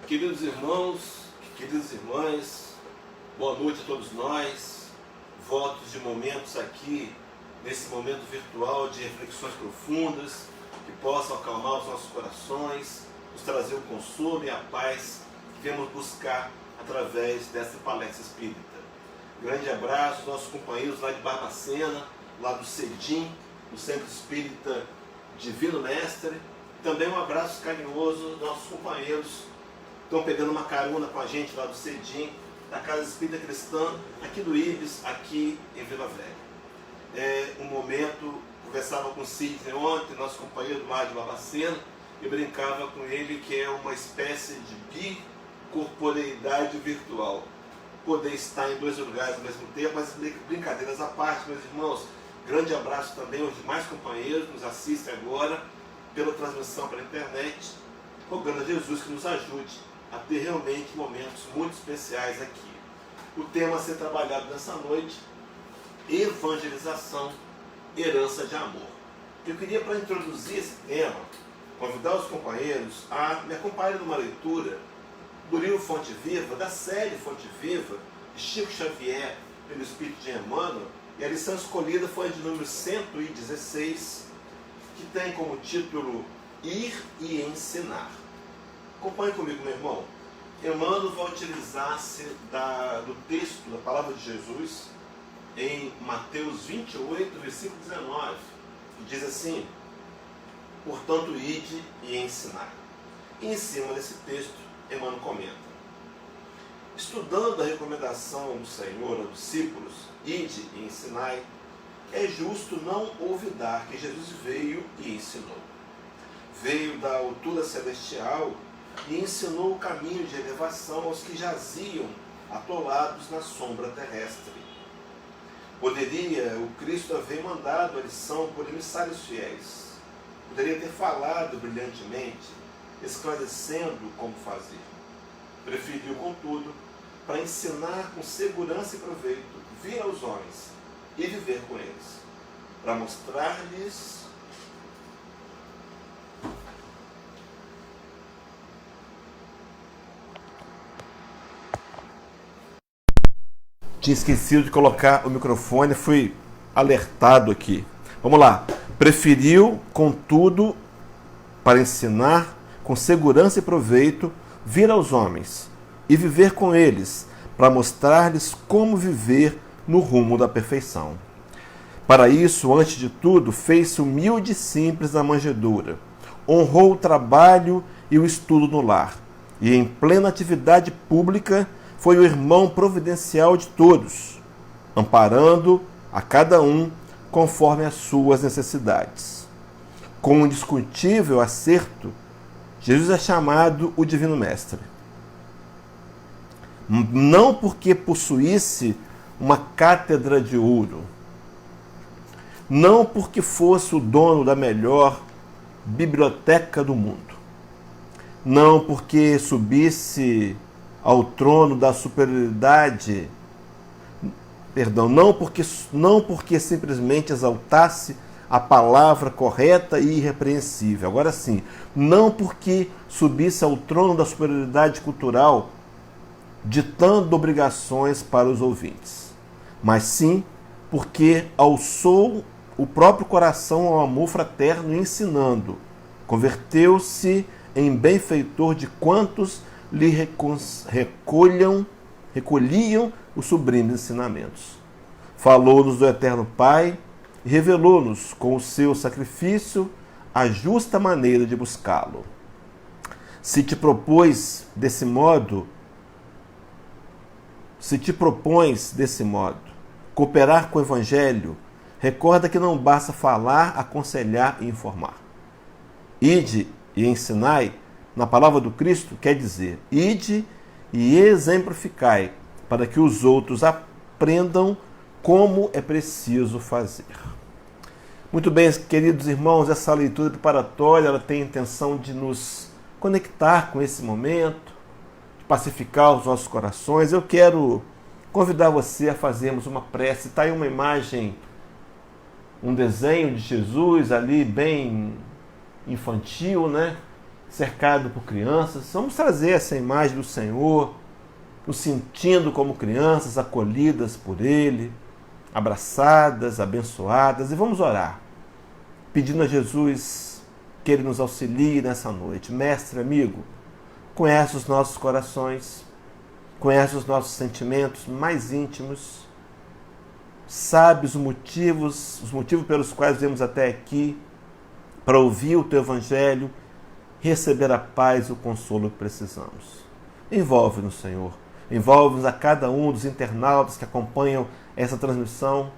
Queridos irmãos, queridas irmãs, boa noite a todos nós. Votos de momentos aqui, nesse momento virtual de reflexões profundas, que possam acalmar os nossos corações, nos trazer o consolo e a paz que viemos buscar através dessa palestra espírita. Grande abraço aos nossos companheiros lá de Barbacena, lá do CEDIM, do Centro Espírita Divino Mestre. Também um abraço carinhoso aos nossos companheiros que estão pegando uma carona com a gente lá do CEDIM, da Casa Espírita Cristã, aqui do Ibis, aqui em Vila Velha. Um momento, conversava com o Sidney ontem, nosso companheiro lá de Barbacena, e brincava com ele que é uma espécie de bicorporeidade virtual. Poder estar em dois lugares ao mesmo tempo, mas brincadeiras à parte, meus irmãos. Grande abraço também aos demais companheiros que nos assistem agora pela transmissão pela internet, rogando a Jesus que nos ajude a ter realmente momentos muito especiais aqui. O tema a ser trabalhado nessa noite: evangelização, herança de amor. Eu queria, para introduzir esse tema, convidar os companheiros a me acompanharem numa leitura do livro Fonte Viva, da série Fonte Viva, de Chico Xavier, pelo Espírito de Emmanuel, e a lição escolhida foi a de número 116, que tem como título Ir e Ensinar. Acompanhe comigo, meu irmão. Emmanuel vai utilizar-se do texto da palavra de Jesus em Mateus 28, versículo 19, que diz assim: portanto, ide e ensinai. E em cima desse texto, Emmanuel comenta: estudando a recomendação do Senhor aos discípulos, ide e ensinai, é justo não olvidar que Jesus veio e ensinou. Veio da altura celestial e ensinou o caminho de elevação aos que jaziam atolados na sombra terrestre. Poderia o Cristo haver mandado a lição por emissários fiéis. Poderia ter falado brilhantemente, esclarecendo como fazer. Preferiu, contudo, para ensinar com segurança e proveito, vir aos homens e viver com eles, para mostrar-lhes tinha esquecido de colocar o microfone, fui alertado aqui. Vamos lá. Preferiu, contudo, para ensinar com segurança e proveito, vir aos homens e viver com eles, para mostrar-lhes como viver no rumo da perfeição. Para isso, antes de tudo, fez-se humilde e simples na manjedoura, honrou o trabalho e o estudo no lar, e em plena atividade pública foi o irmão providencial de todos, amparando a cada um conforme as suas necessidades. Com um indiscutível acerto, Jesus é chamado o Divino Mestre. Não porque possuísse uma cátedra de ouro, não porque fosse o dono da melhor biblioteca do mundo, não porque subisse ao trono da superioridade, não porque simplesmente exaltasse a palavra correta e irrepreensível. Agora sim, não porque subisse ao trono da superioridade cultural, ditando obrigações para os ouvintes, mas sim porque alçou o próprio coração ao amor fraterno, ensinando, converteu-se em benfeitor de quantos lhe recolhiam os sublimes ensinamentos. Falou-nos do Eterno Pai e revelou-nos com o seu sacrifício a justa maneira de buscá-lo. Se te propões desse modo, cooperar com o Evangelho, recorda que não basta falar, aconselhar e informar. Ide e ensinai, na palavra do Cristo, quer dizer, ide e exemplificai, para que os outros aprendam como é preciso fazer. Muito bem, queridos irmãos, essa leitura preparatória ela tem a intenção de nos conectar com esse momento, de pacificar os nossos corações. Eu quero convidar você a fazermos uma prece. Está aí uma imagem, um desenho de Jesus ali bem infantil, né? cercado por crianças. Vamos trazer essa imagem do Senhor, nos sentindo como crianças, acolhidas por Ele, abraçadas, abençoadas, e vamos orar, pedindo a Jesus que Ele nos auxilie nessa noite. Mestre, amigo, conhece os nossos corações, conhece os nossos sentimentos mais íntimos, sabe os motivos pelos quais viemos até aqui, para ouvir o Teu Evangelho, receber a paz e o consolo que precisamos. Envolve-nos, Senhor. Envolve-nos a cada um dos internautas que acompanham essa transmissão.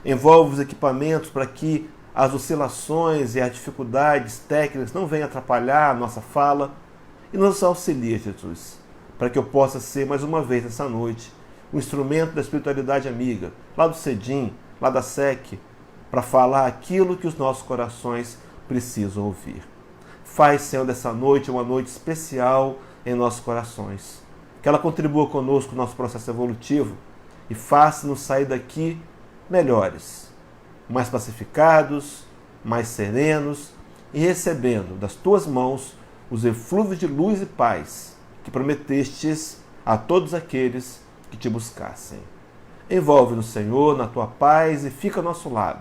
Envolve os equipamentos para que as oscilações e as dificuldades técnicas não venham atrapalhar a nossa fala. E nos auxilia, Jesus, para que eu possa ser, mais uma vez, essa noite, um instrumento da espiritualidade amiga, lá do CEDIM, lá da SEC, para falar aquilo que os nossos corações precisam ouvir. Faz, Senhor, dessa noite uma noite especial em nossos corações. Que ela contribua conosco no nosso processo evolutivo e faça-nos sair daqui melhores, mais pacificados, mais serenos e recebendo das Tuas mãos os eflúvios de luz e paz que prometestes a todos aqueles que Te buscassem. Envolve-nos, Senhor, na Tua paz e fica ao nosso lado,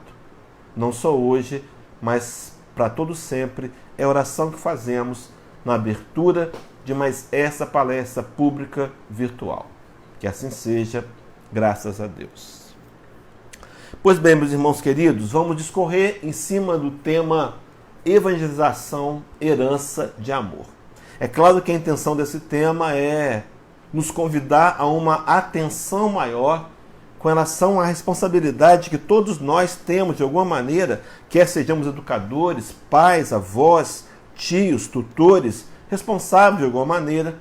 não só hoje, mas para todo sempre. É a oração que fazemos na abertura de mais essa palestra pública virtual. Que assim seja, graças a Deus. Pois bem, meus irmãos queridos, vamos discorrer em cima do tema evangelização, herança de amor. É claro que a intenção desse tema é nos convidar a uma atenção maior com relação à responsabilidade que todos nós temos, de alguma maneira, quer sejamos educadores, pais, avós, tios, tutores, responsáveis, de alguma maneira,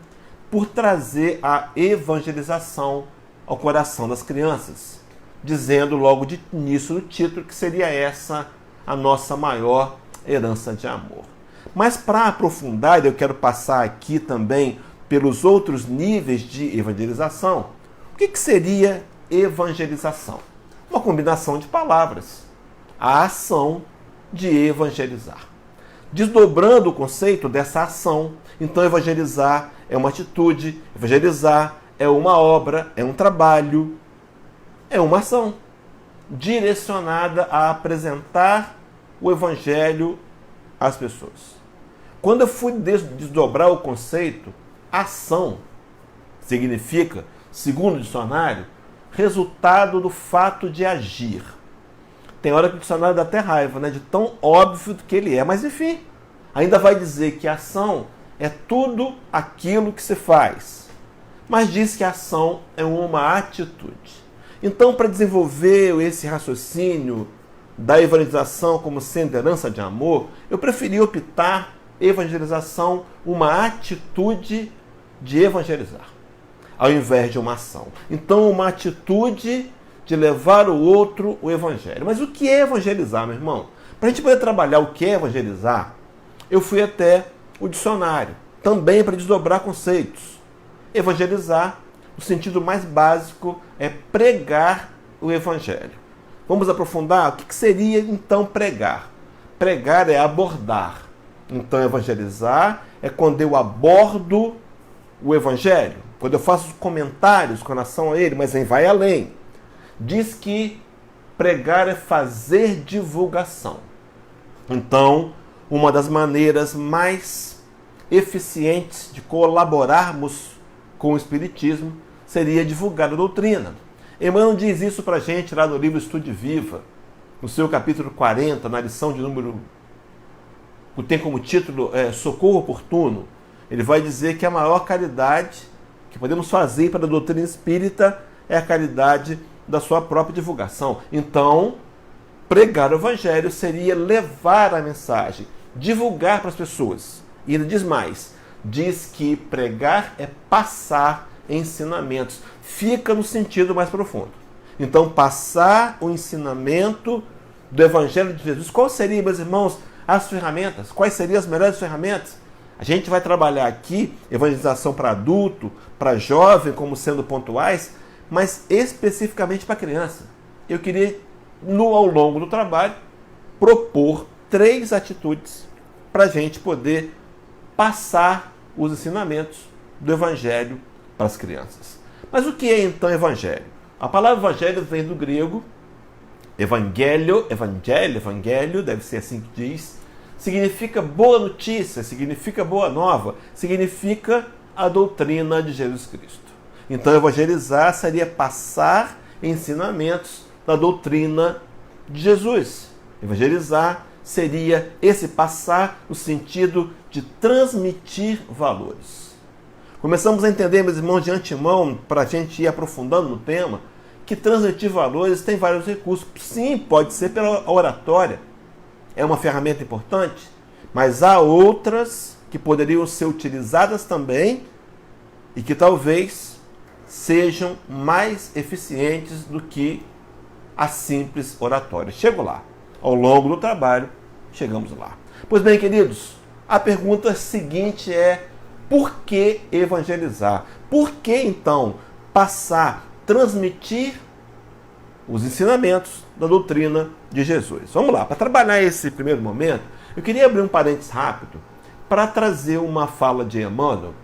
por trazer a evangelização ao coração das crianças, dizendo logo de início no título que seria essa a nossa maior herança de amor. Mas para aprofundar, eu quero passar aqui também pelos outros níveis de evangelização. O que seria evangelização? Uma combinação de palavras. A ação de evangelizar. Desdobrando o conceito dessa ação, então evangelizar é uma atitude, evangelizar é uma obra, é um trabalho, é uma ação direcionada a apresentar o evangelho às pessoas. Quando eu fui desdobrar o conceito, ação significa, segundo o dicionário, resultado do fato de agir. Tem hora que o dicionário dá até raiva, né, de tão óbvio que ele é, mas enfim, ainda vai dizer que a ação é tudo aquilo que se faz, mas diz que a ação é uma atitude. Então, para desenvolver esse raciocínio da evangelização como sendo herança de amor, eu preferi optar evangelização, uma atitude de evangelizar, ao invés de uma ação. Então, uma atitude de levar o outro o evangelho. Mas o que é evangelizar, meu irmão? Para a gente poder trabalhar o que é evangelizar, eu fui até o dicionário, também para desdobrar conceitos. Evangelizar, no sentido mais básico, é pregar o evangelho. Vamos aprofundar? O que seria, então, pregar? Pregar é abordar. Então, evangelizar é quando eu abordo o evangelho, quando eu faço comentários com relação a ele, mas vai além. Diz que pregar é fazer divulgação. Então, uma das maneiras mais eficientes de colaborarmos com o Espiritismo seria divulgar a doutrina. Emmanuel diz isso para a gente lá no livro Estude Viva, no seu capítulo 40, na lição de número, que tem como título Socorro Oportuno. Ele vai dizer que a maior caridade que podemos fazer para a doutrina espírita é a caridade da sua própria divulgação. Então, pregar o evangelho seria levar a mensagem, divulgar para as pessoas. E ele diz mais, diz que pregar é passar ensinamentos. Fica no sentido mais profundo. Então, passar o ensinamento do evangelho de Jesus. Qual seria, meus irmãos, as ferramentas? Quais seriam as melhores ferramentas? A gente vai trabalhar aqui evangelização para adulto, para jovem, como sendo pontuais, mas especificamente para criança. Eu queria, ao longo do trabalho, propor 3 atitudes para a gente poder passar os ensinamentos do Evangelho para as crianças. Mas o que é então Evangelho? A palavra Evangelho vem do grego Evangelho, deve ser assim que diz, significa boa notícia, significa boa nova, significa a doutrina de Jesus Cristo. Então, evangelizar seria passar ensinamentos da doutrina de Jesus. Evangelizar seria esse passar no sentido de transmitir valores. Começamos a entender, meus irmãos, de antemão, para a gente ir aprofundando no tema, que transmitir valores tem vários recursos. Sim, pode ser pela oratória, é uma ferramenta importante, mas há outras que poderiam ser utilizadas também e que talvez sejam mais eficientes do que a simples oratória. Chego lá. Ao longo do trabalho, chegamos lá. Pois bem, queridos, a pergunta seguinte é: por que evangelizar? Por que, então, passar, transmitir os ensinamentos da doutrina de Jesus? Vamos lá, para trabalhar esse primeiro momento, eu queria abrir um parênteses rápido para trazer uma fala de Emmanuel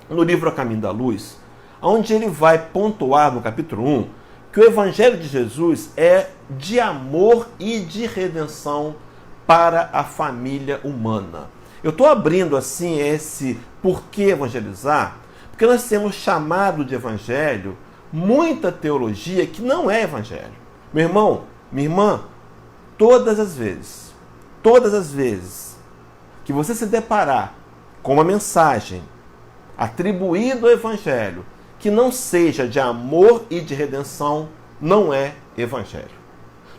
no livro A Caminho da Luz, onde ele vai pontuar no capítulo 1 que o Evangelho de Jesus é de amor e de redenção para a família humana. Eu estou abrindo assim esse porquê evangelizar, porque nós temos chamado de Evangelho muita teologia que não é Evangelho. Meu irmão, minha irmã, todas as vezes que você se deparar com uma mensagem atribuída ao Evangelho que não seja de amor e de redenção, não é Evangelho.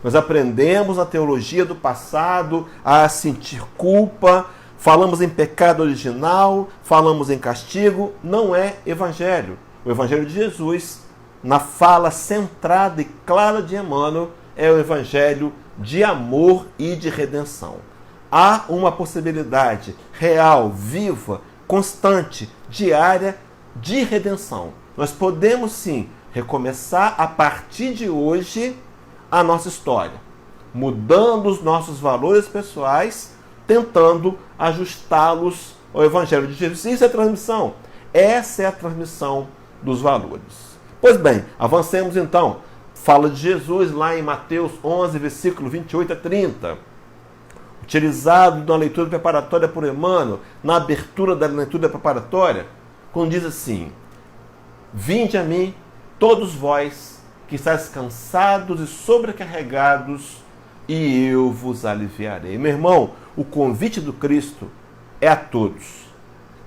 Nós aprendemos na teologia do passado a sentir culpa, falamos em pecado original, falamos em castigo, não é Evangelho. O Evangelho de Jesus, na fala centrada e clara de Emmanuel, é o Evangelho de amor e de redenção. Há uma possibilidade real, viva, constante, diária de redenção. Nós podemos sim recomeçar a partir de hoje a nossa história, mudando os nossos valores pessoais, tentando ajustá-los ao Evangelho de Jesus. Isso é transmissão. Essa é a transmissão dos valores. Pois bem, avancemos então. Fala de Jesus lá em Mateus 11, versículo 28 a 30. Utilizado na leitura preparatória por Emmanuel, na abertura da leitura preparatória, quando diz assim: vinde a mim, todos vós que estáis cansados e sobrecarregados, e eu vos aliviarei. Meu irmão, o convite do Cristo é a todos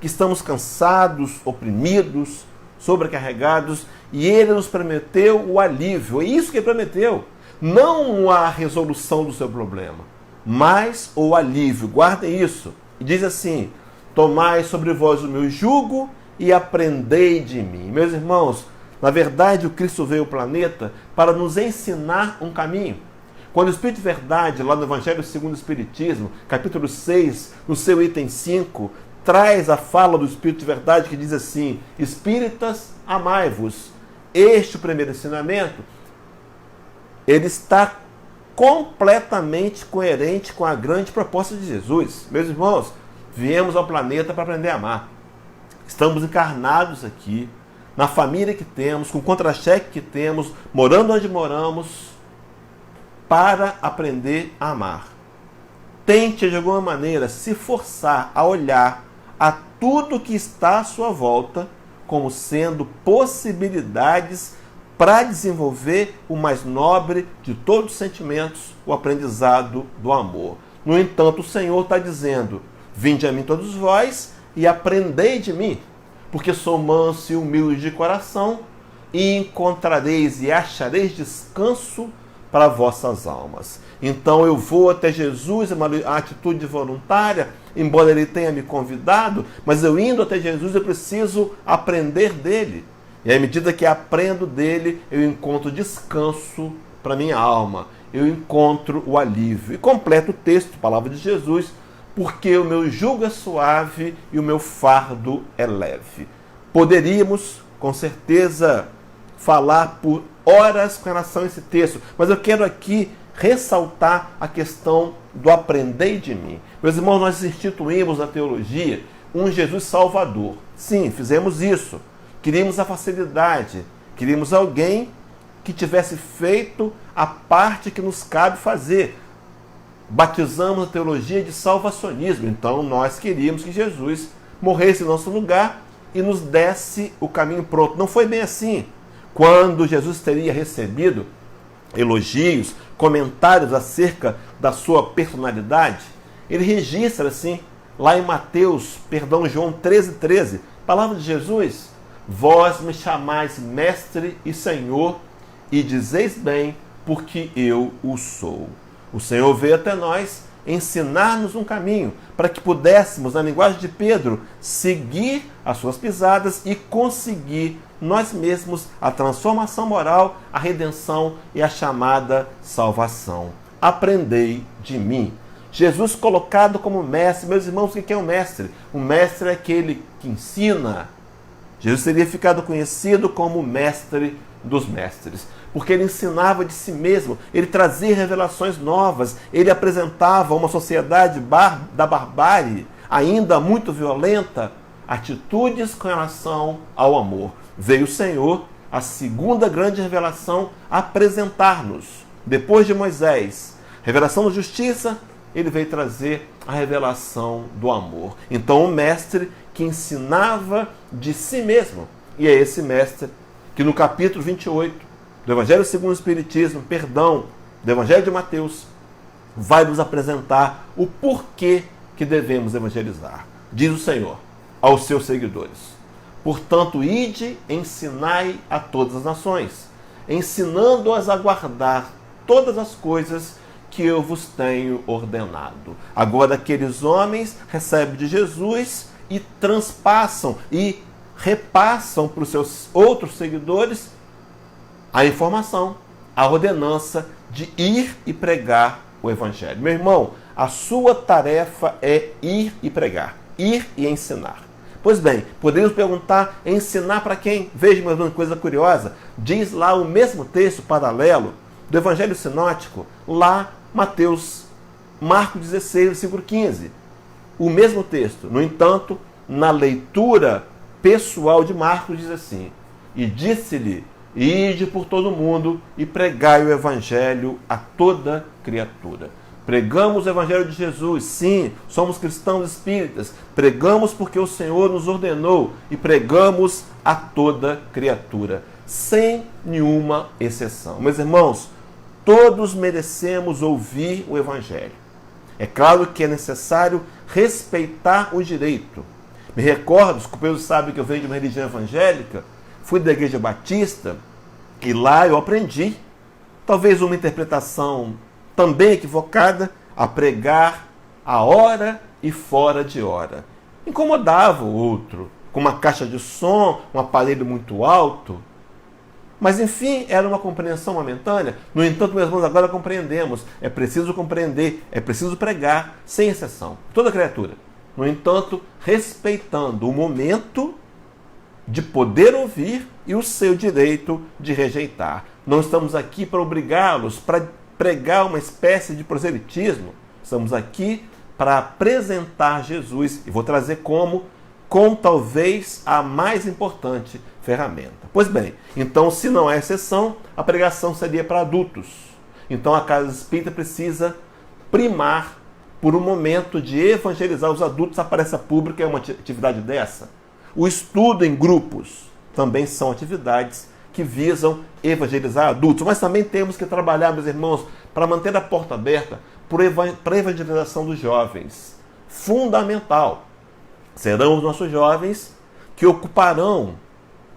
que estamos cansados, oprimidos, sobrecarregados, e Ele nos prometeu o alívio. É isso que Ele prometeu. Não a resolução do seu problema, mas o alívio. Guardem isso. E diz assim: tomai sobre vós o meu jugo e aprendei de mim. Meus irmãos, na verdade o Cristo veio ao planeta para nos ensinar um caminho. Quando o Espírito de Verdade, lá no Evangelho segundo o Espiritismo, capítulo 6, no seu item 5, traz a fala do Espírito de Verdade que diz assim: espíritas, amai-vos. Este o primeiro ensinamento, ele está completamente coerente com a grande proposta de Jesus. Meus irmãos, viemos ao planeta para aprender a amar. Estamos encarnados aqui, na família que temos, com o contra-cheque que temos, morando onde moramos, para aprender a amar. Tente, de alguma maneira, se forçar a olhar a tudo que está à sua volta como sendo possibilidades para desenvolver o mais nobre de todos os sentimentos, o aprendizado do amor. No entanto, o Senhor está dizendo: vinde a mim todos vós e aprendei de mim, porque sou manso e humilde de coração, e encontrareis e achareis descanso para vossas almas. Então eu vou até Jesus, é uma atitude voluntária, embora Ele tenha me convidado, mas eu indo até Jesus eu preciso aprender dele. E à medida que aprendo dele, eu encontro descanso para minha alma, eu encontro o alívio. E completo o texto, palavra de Jesus: porque o meu jugo é suave e o meu fardo é leve. Poderíamos, com certeza, falar por horas com relação a esse texto, mas eu quero aqui ressaltar a questão do aprender de mim. Meus irmãos, nós instituímos na teologia um Jesus salvador. Sim, fizemos isso. Queríamos a facilidade, queríamos alguém que tivesse feito a parte que nos cabe fazer. Batizamos a teologia de salvacionismo, então nós queríamos que Jesus morresse em nosso lugar e nos desse o caminho pronto. Não foi bem assim. Quando Jesus teria recebido elogios, comentários acerca da sua personalidade, ele registra assim, lá em João 13,13, palavra de Jesus: vós me chamais mestre e senhor, e dizeis bem, porque eu o sou. O Senhor veio até nós ensinar-nos um caminho para que pudéssemos, na linguagem de Pedro, seguir as suas pisadas e conseguir nós mesmos a transformação moral, a redenção e a chamada salvação. Aprendei de mim. Jesus colocado como mestre. Meus irmãos, o que é um mestre? O mestre é aquele que ensina. Jesus teria ficado conhecido como o mestre dos mestres, porque ele ensinava de si mesmo, ele trazia revelações novas, ele apresentava uma sociedade da barbárie, ainda muito violenta, atitudes com relação ao amor. Veio o Senhor, a segunda grande revelação, apresentar-nos. Depois de Moisés, revelação da justiça, ele veio trazer a revelação do amor. Então, o mestre que ensinava de si mesmo, e é esse mestre que no capítulo 28 do Evangelho segundo o Espiritismo, do Evangelho de Mateus, vai nos apresentar o porquê que devemos evangelizar. Diz o Senhor aos seus seguidores: portanto, ide, ensinai a todas as nações, ensinando-as a guardar todas as coisas que eu vos tenho ordenado. Agora, aqueles homens recebem de Jesus e transpassam e repassam para os seus outros seguidores a informação, a ordenança de ir e pregar o Evangelho. Meu irmão, a sua tarefa é ir e pregar, ir e ensinar. Pois bem, poderíamos perguntar, ensinar para quem? Veja, mais uma coisa curiosa, diz lá o mesmo texto paralelo do Evangelho Sinótico, lá Marcos 16, versículo 15. O mesmo texto. No entanto, na leitura pessoal de Marcos diz assim: e disse-lhe, ide por todo o mundo e pregai o Evangelho a toda criatura. Pregamos o Evangelho de Jesus, sim, somos cristãos espíritas, pregamos porque o Senhor nos ordenou e pregamos a toda criatura, sem nenhuma exceção. Meus irmãos, todos merecemos ouvir o Evangelho. É claro que é necessário respeitar o direito. Me recordo, os companheiros sabem que eu venho de uma religião evangélica, fui da Igreja Batista, e lá eu aprendi, talvez uma interpretação também equivocada, a pregar a hora e fora de hora. Incomodava o outro, com uma caixa de som, um aparelho muito alto. Mas, enfim, era uma compreensão momentânea. No entanto, meus irmãos, agora compreendemos. É preciso compreender, é preciso pregar, sem exceção. Toda criatura. No entanto, respeitando o momento de poder ouvir e o seu direito de rejeitar. Não estamos aqui para obrigá-los, para pregar uma espécie de proselitismo. Estamos aqui para apresentar Jesus, e vou trazer com talvez a mais importante ferramenta. Pois bem, então, se não há exceção, a pregação seria para adultos. Então, a Casa Espírita precisa primar por um momento de evangelizar os adultos. A palestra pública é uma atividade dessa. O estudo em grupos também são atividades que visam evangelizar adultos. Mas também temos que trabalhar, meus irmãos, para manter a porta aberta para a evangelização dos jovens. Fundamental. Serão os nossos jovens que ocuparão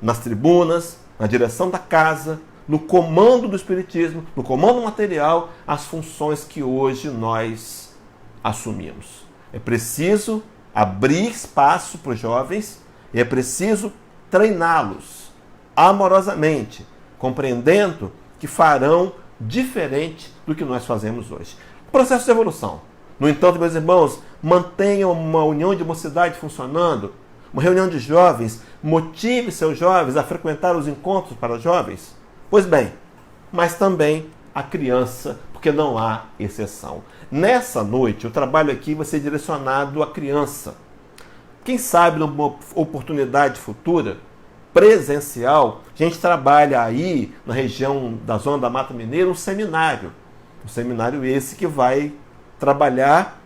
nas tribunas, na direção da casa, no comando do Espiritismo, no comando material, as funções que hoje nós assumimos. É preciso abrir espaço para os jovens e é preciso treiná-los amorosamente, compreendendo que farão diferente do que nós fazemos hoje. Processo de evolução. No entanto, meus irmãos, mantenham uma união de mocidade funcionando, uma reunião de jovens, motive seus jovens a frequentar os encontros para jovens. Pois bem, mas também a criança, porque não há exceção. Nessa noite, o trabalho aqui vai ser direcionado à criança. Quem sabe numa oportunidade futura, presencial, a gente trabalha aí na região da Zona da Mata Mineira um seminário esse que vai trabalhar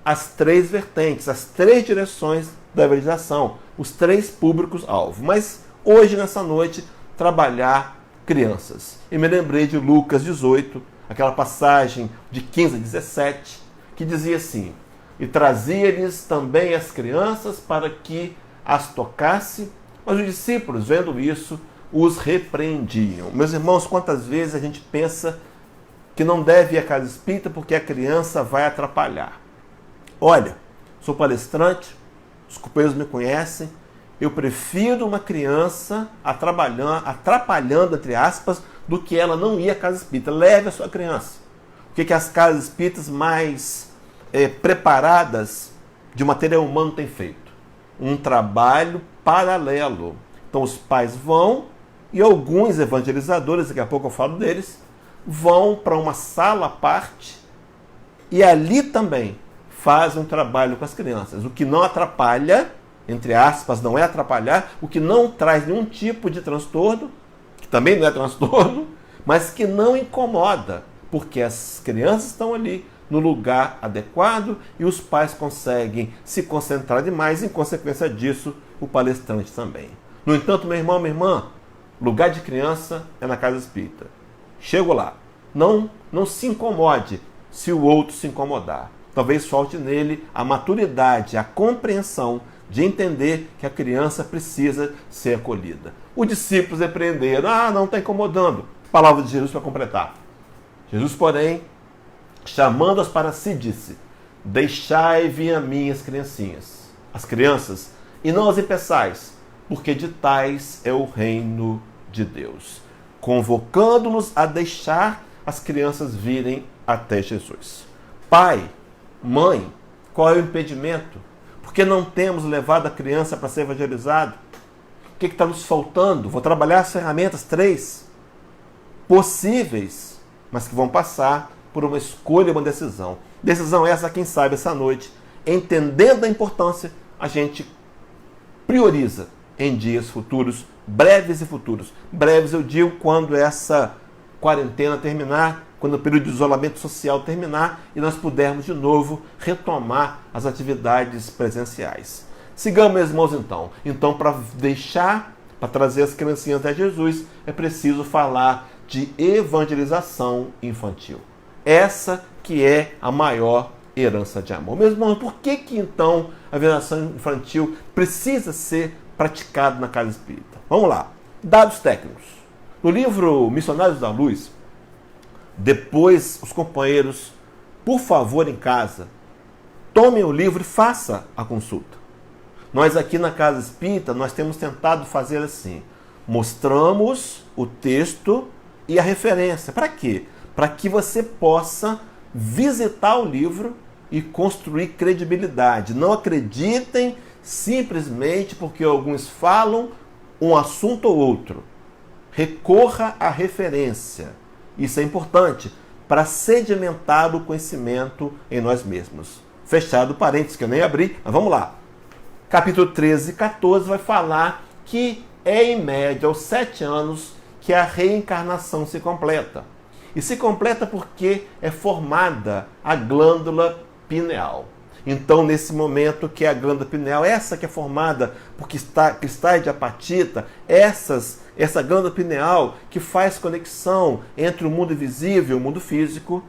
as 3 vertentes, as 3 direções da evangelização, os 3 públicos-alvo. Mas hoje, nessa noite, trabalhar crianças. E me lembrei de Lucas 18, aquela passagem de 15 a 17, que dizia assim: e trazia-lhes também as crianças para que as tocasse, mas os discípulos, vendo isso, os repreendiam. Meus irmãos, quantas vezes a gente pensa que não deve ir à casa espírita porque a criança vai atrapalhar? Olha, sou palestrante, os companheiros me conhecem, eu prefiro uma criança atrapalhando, entre aspas, do que ela não ir à casa espírita. Leve a sua criança. O que as casas espíritas mais preparadas de material humano têm feito? Um trabalho paralelo. Então os pais vão e alguns evangelizadores, daqui a pouco eu falo deles, vão para uma sala à parte e ali também fazem um trabalho com as crianças. O que não atrapalha, entre aspas, não é atrapalhar, o que não traz nenhum tipo de transtorno, que também não é transtorno, mas que não incomoda, porque as crianças estão ali no lugar adequado e os pais conseguem se concentrar demais, em consequência disso, o palestrante também. No entanto, meu irmão, minha irmã, lugar de criança é na casa espírita. Chego lá. Não se incomode se o outro se incomodar. Talvez falte nele a maturidade, a compreensão de entender que a criança precisa ser acolhida. Os discípulos repreenderam: não está incomodando. Palavra de Jesus para completar. Jesus, porém, chamando-as para si, disse: deixai vir a mim as criancinhas, as crianças, e não as impeçais, porque de tais é o reino de Deus. Convocando-nos a deixar as crianças virem até Jesus. Pai, mãe, qual é o impedimento? Por que não temos levado a criança para ser evangelizado? O que está nos faltando? Vou trabalhar as ferramentas 3 possíveis, mas que vão passar por uma escolha e uma decisão. Decisão essa, quem sabe, essa noite, entendendo a importância, a gente prioriza em dias futuros, breves e futuros. Breves eu digo quando essa quarentena terminar, quando o período de isolamento social terminar e nós pudermos de novo retomar as atividades presenciais. Sigamos, meus irmãos, então. Então, para trazer as criancinhas até Jesus, é preciso falar de evangelização infantil. Essa que é a maior herança de amor. Meus irmãos, por que então a evangelização infantil precisa ser praticada na casa espírita? Vamos lá. Dados técnicos. No livro Missionários da Luz, depois os companheiros, por favor, em casa, tomem o livro e façam a consulta. Nós aqui na Casa Espírita, nós temos tentado fazer assim. Mostramos o texto e a referência. Para quê? Para que você possa visitar o livro e construir credibilidade. Não acreditem simplesmente porque alguns falam um assunto ou outro. Recorra à referência. Isso é importante para sedimentar o conhecimento em nós mesmos. Fechado parênteses, que eu nem abri, mas vamos lá. Capítulo 13 e 14 vai falar que é em média aos 7 anos que a reencarnação se completa. E se completa porque é formada a glândula pineal. Então, nesse momento que a glândula pineal, essa que é formada por cristais de apatita, essa glândula pineal que faz conexão entre o mundo invisível e o mundo físico,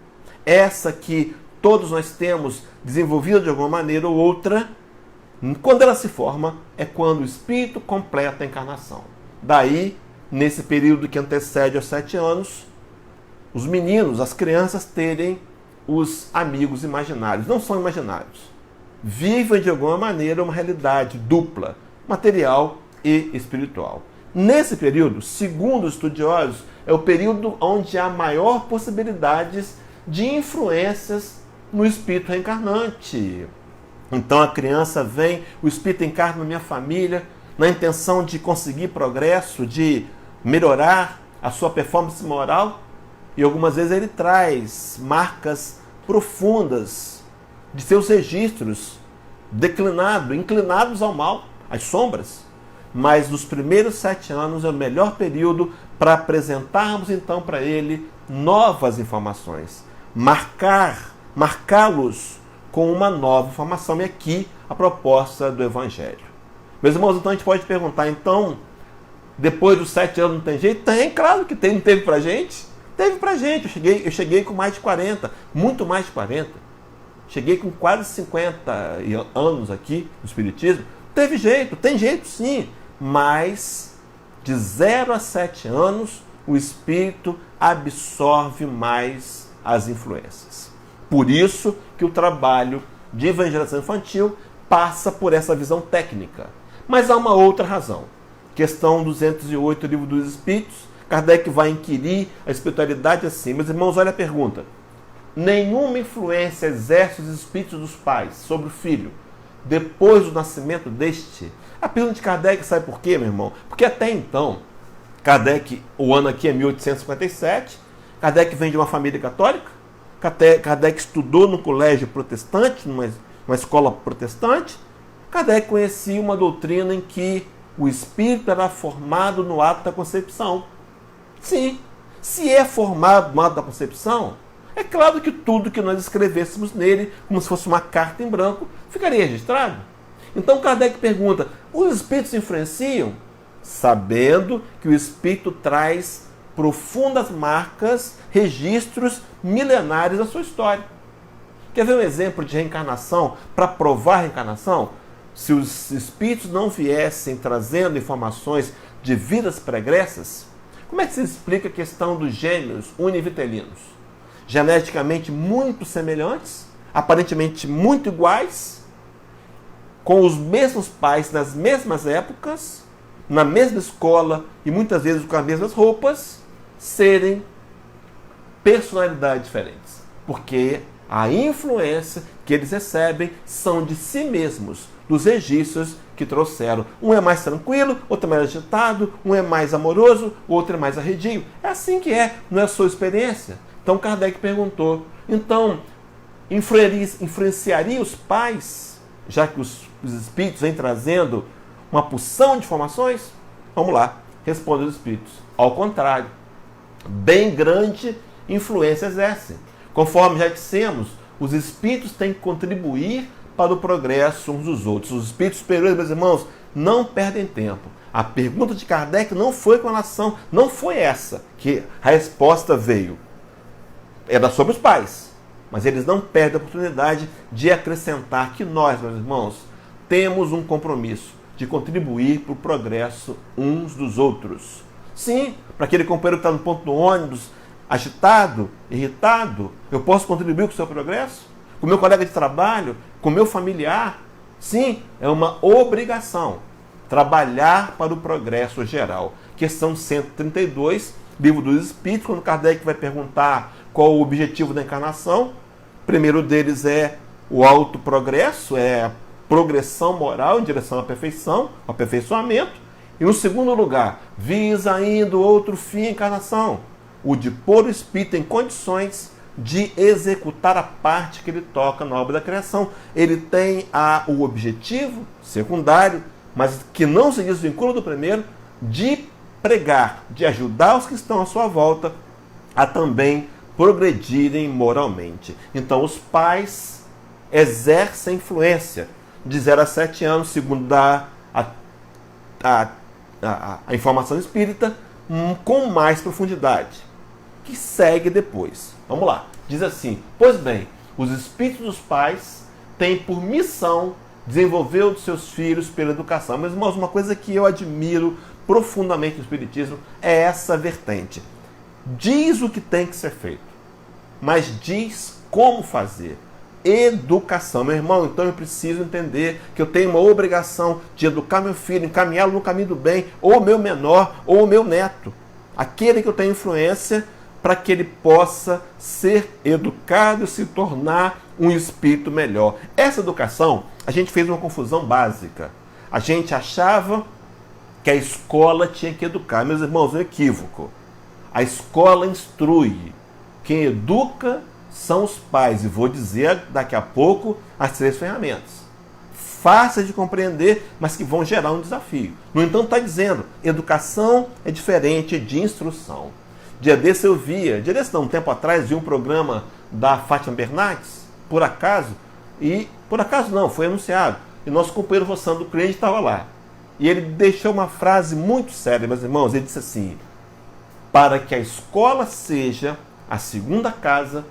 essa que todos nós temos desenvolvida de alguma maneira ou outra, quando ela se forma, é quando o espírito completa a encarnação. Daí, nesse período que antecede aos 7 anos, os meninos, as crianças terem os amigos imaginários. Não são imaginários. Vivem de alguma maneira uma realidade dupla, material e espiritual. Nesse período, segundo os estudiosos, é o período onde há maior possibilidades de influências no espírito reencarnante. Então a criança vem, o espírito encarna na minha família, na intenção de conseguir progresso, de melhorar a sua performance moral, e algumas vezes ele traz marcas profundas de seus registros declinado, inclinados ao mal, às sombras. Mas nos primeiros 7 anos é o melhor período para apresentarmos então para ele novas informações. Marcá-los com uma nova informação. E aqui a proposta do Evangelho. Meus irmãos, então a gente pode perguntar, então, depois dos 7 anos não tem jeito? Tem, claro que tem. Não teve pra gente? Teve pra gente. Eu cheguei com mais de 40, muito mais de 40. Cheguei com quase 50 anos aqui no Espiritismo. Teve jeito, tem jeito sim. Mas de 0 a 7 anos, o Espírito absorve mais as influências. Por isso que o trabalho de evangelização infantil passa por essa visão técnica. Mas há uma outra razão. Questão 208 do Livro dos Espíritos, Kardec vai inquirir a espiritualidade assim. Meus irmãos, olha a pergunta. Nenhuma influência exerce os espíritos dos pais sobre o filho depois do nascimento deste? A pergunta de Kardec, sabe por quê, meu irmão? Porque até então, Kardec, o ano aqui é 1857, Kardec vem de uma família católica, Kardec estudou no colégio protestante, numa escola protestante. Kardec conhecia uma doutrina em que o espírito era formado no ato da concepção. Sim, se é formado no ato da concepção, é claro que tudo que nós escrevêssemos nele, como se fosse uma carta em branco, ficaria registrado. Então Kardec pergunta, os espíritos influenciam? Sabendo que o espírito traz profundas marcas, registros milenares da sua história. Quer ver um exemplo de reencarnação para provar a reencarnação? Se os espíritos não viessem trazendo informações de vidas pregressas, como é que se explica a questão dos gêmeos univitelinos? Geneticamente muito semelhantes, aparentemente muito iguais, com os mesmos pais nas mesmas épocas, na mesma escola e muitas vezes com as mesmas roupas, serem personalidades diferentes. Porque a influência que eles recebem são de si mesmos, dos registros que trouxeram. Um é mais tranquilo, outro é mais agitado, um é mais amoroso, outro é mais arredio. É assim que é, não é a sua experiência. Então Kardec perguntou, então, influenciaria os pais, já que os espíritos vêm trazendo uma porção de informações? Vamos lá, respondem os espíritos. Ao contrário, bem grande influência exercem. Conforme já dissemos, os espíritos têm que contribuir para o progresso uns dos outros. Os espíritos superiores, meus irmãos, não perdem tempo. A pergunta de Kardec não foi com relação, não foi essa que a resposta veio. Era sobre os pais. Mas eles não perdem a oportunidade de acrescentar que nós, meus irmãos, temos um compromisso de contribuir para o progresso uns dos outros. Sim, para aquele companheiro que está no ponto do ônibus, agitado, irritado, eu posso contribuir com o seu progresso? Com o meu colega de trabalho? Com o meu familiar? Sim, é uma obrigação trabalhar para o progresso geral. Questão 132, Livro dos Espíritos, quando Kardec vai perguntar qual o objetivo da encarnação, o primeiro deles é o autoprogresso, é a progressão moral em direção à perfeição, ao aperfeiçoamento. E no segundo lugar, visa ainda outro fim à encarnação, o de pôr o espírito em condições de executar a parte que ele toca na obra da criação. Ele tem o objetivo secundário, mas que não se desvincula do primeiro, de pregar, de ajudar os que estão à sua volta a também progredirem moralmente. Então os pais exercem influência de 0 a 7 anos, segundo a informação espírita, com mais profundidade, que segue depois. Vamos lá. Diz assim, pois bem, os espíritos dos pais têm por missão desenvolver os seus filhos pela educação. Mas, irmãos, uma coisa que eu admiro profundamente no Espiritismo é essa vertente. Diz o que tem que ser feito, mas diz como fazer. Educação, meu irmão, então eu preciso entender que eu tenho uma obrigação de educar meu filho, encaminhá-lo no caminho do bem, ou o meu menor, ou o meu neto, aquele que eu tenho influência, para que ele possa ser educado e se tornar um espírito melhor. Essa educação, a gente fez uma confusão básica. A gente achava que a escola tinha que educar. Meus irmãos, um equívoco. A escola instrui. Quem educa são os pais. E vou dizer daqui a pouco as 3 ferramentas. fáceis de compreender, mas que vão gerar um desafio. No entanto, está dizendo, educação é diferente de instrução. Dia desse um tempo atrás, vi um programa da Fátima Bernardes, por acaso não, foi anunciado, e nosso companheiro Rossandro Crente estava lá. E ele deixou uma frase muito séria, meus irmãos, ele disse assim: para que a escola seja a segunda casa,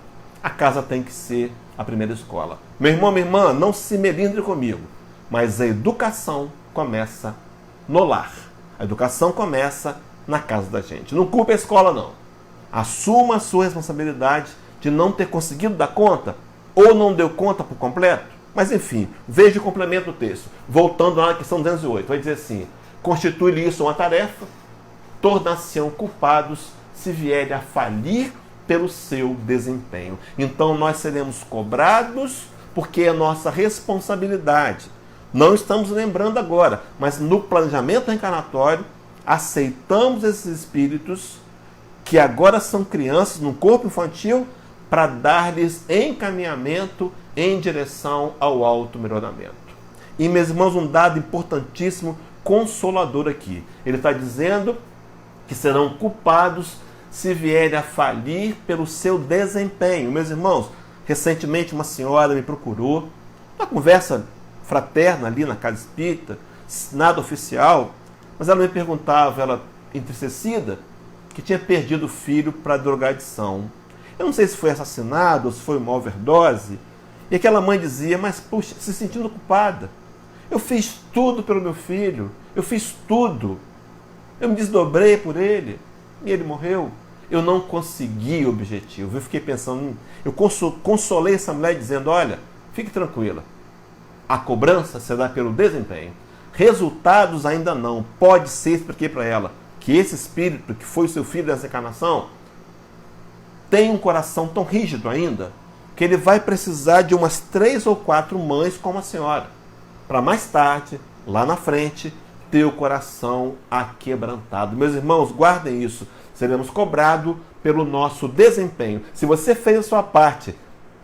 a casa tem que ser a primeira escola. Meu irmão, minha irmã, não se melindre comigo, mas a educação começa no lar. A educação começa na casa da gente. Não culpe a escola, não. Assuma a sua responsabilidade de não ter conseguido dar conta ou não deu conta por completo. Mas enfim, veja o complemento do texto. Voltando lá na questão 208, vai dizer assim: constitui-lhe isso uma tarefa, tornar-se-ão culpados se vierem a falir pelo seu desempenho. Então nós seremos cobrados porque é nossa responsabilidade. Não estamos lembrando agora, mas no planejamento reencarnatório aceitamos esses espíritos que agora são crianças no corpo infantil para dar-lhes encaminhamento em direção ao auto-melhoramento. E, meus irmãos, um dado importantíssimo, consolador aqui. Ele está dizendo que serão culpados se vierem a falir pelo seu desempenho. Meus irmãos, recentemente uma senhora me procurou, uma conversa fraterna ali na casa espírita, nada oficial, mas ela me perguntava, ela entristecida, que tinha perdido o filho para drogadição. Eu não sei se foi assassinado ou se foi uma overdose. E aquela mãe dizia, mas puxa, se sentindo culpada. Eu fiz tudo pelo meu filho, eu fiz tudo. Eu me desdobrei por ele e ele morreu. Eu não consegui o objetivo. Eu fiquei pensando, eu consolei essa mulher dizendo, olha, fique tranquila. A cobrança será pelo desempenho. Resultados ainda não. Pode ser, expliquei para ela, que esse espírito que foi o seu filho dessa encarnação tem um coração tão rígido ainda que ele vai precisar de umas 3 ou 4 mães como a senhora, para mais tarde, lá na frente, ter o coração aquebrantado. Meus irmãos, guardem isso. Seremos cobrados pelo nosso desempenho. Se você fez a sua parte,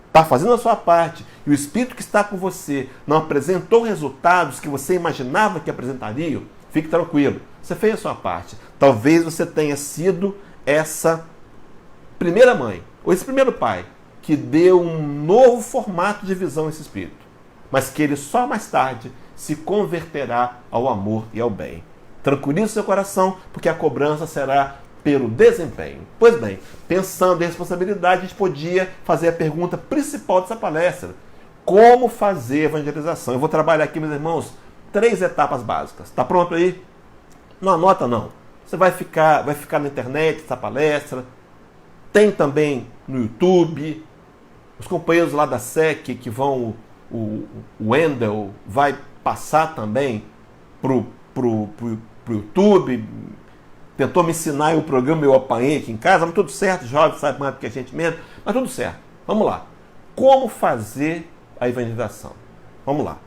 está fazendo a sua parte, e o espírito que está com você não apresentou resultados que você imaginava que apresentaria, fique tranquilo. Você fez a sua parte. Talvez você tenha sido essa primeira mãe, ou esse primeiro pai, que deu um novo formato de visão a esse espírito, mas que ele só mais tarde se converterá ao amor e ao bem. Tranquilize seu coração, porque a cobrança será pelo desempenho. Pois bem, pensando em responsabilidade, a gente podia fazer a pergunta principal dessa palestra: como fazer evangelização? Eu vou trabalhar aqui, meus irmãos, 3 etapas básicas. Está pronto aí? Não anota, não. Você vai ficar na internet essa palestra. Tem também no YouTube. Os companheiros lá da SEC que vão, o Wendel vai passar também pro YouTube. Tentou me ensinar o programa, eu apanhei aqui em casa, mas tudo certo, jovem sabe mais do que a gente mesmo, mas tudo certo. Vamos lá. Como fazer a evangelização? Vamos lá.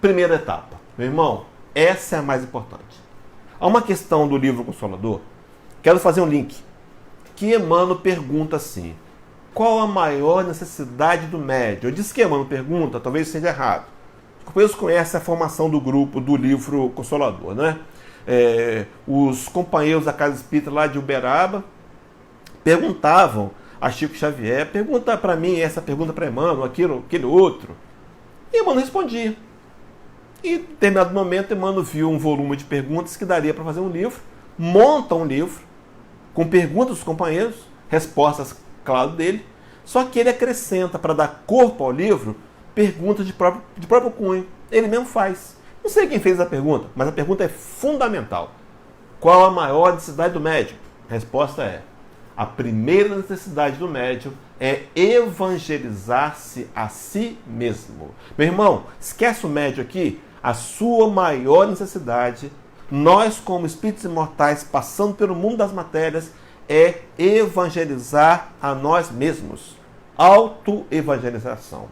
Primeira etapa. Meu irmão, essa é a mais importante. Há uma questão do livro Consolador, quero fazer um link, que Emmanuel pergunta assim: qual a maior necessidade do médium? Eu disse que Emmanuel pergunta, talvez seja errado. Os companheiros conhecem a formação do grupo do livro Consolador, né? Os companheiros da Casa Espírita lá de Uberaba perguntavam a Chico Xavier, pergunta para mim, essa pergunta para Emmanuel, aquele outro. E Emmanuel respondia. E em determinado momento, Emmanuel viu um volume de perguntas que daria para fazer um livro, monta um livro com perguntas dos companheiros, respostas, claro, dele, só que ele acrescenta, para dar corpo ao livro, perguntas de próprio cunho. Ele mesmo faz. Não sei quem fez a pergunta, mas a pergunta é fundamental. Qual a maior necessidade do médium? A resposta é: a primeira necessidade do médium é evangelizar-se a si mesmo. Meu irmão, esquece o médium aqui. A sua maior necessidade, nós como espíritos imortais, passando pelo mundo das matérias, é evangelizar a nós mesmos. Autoevangelização.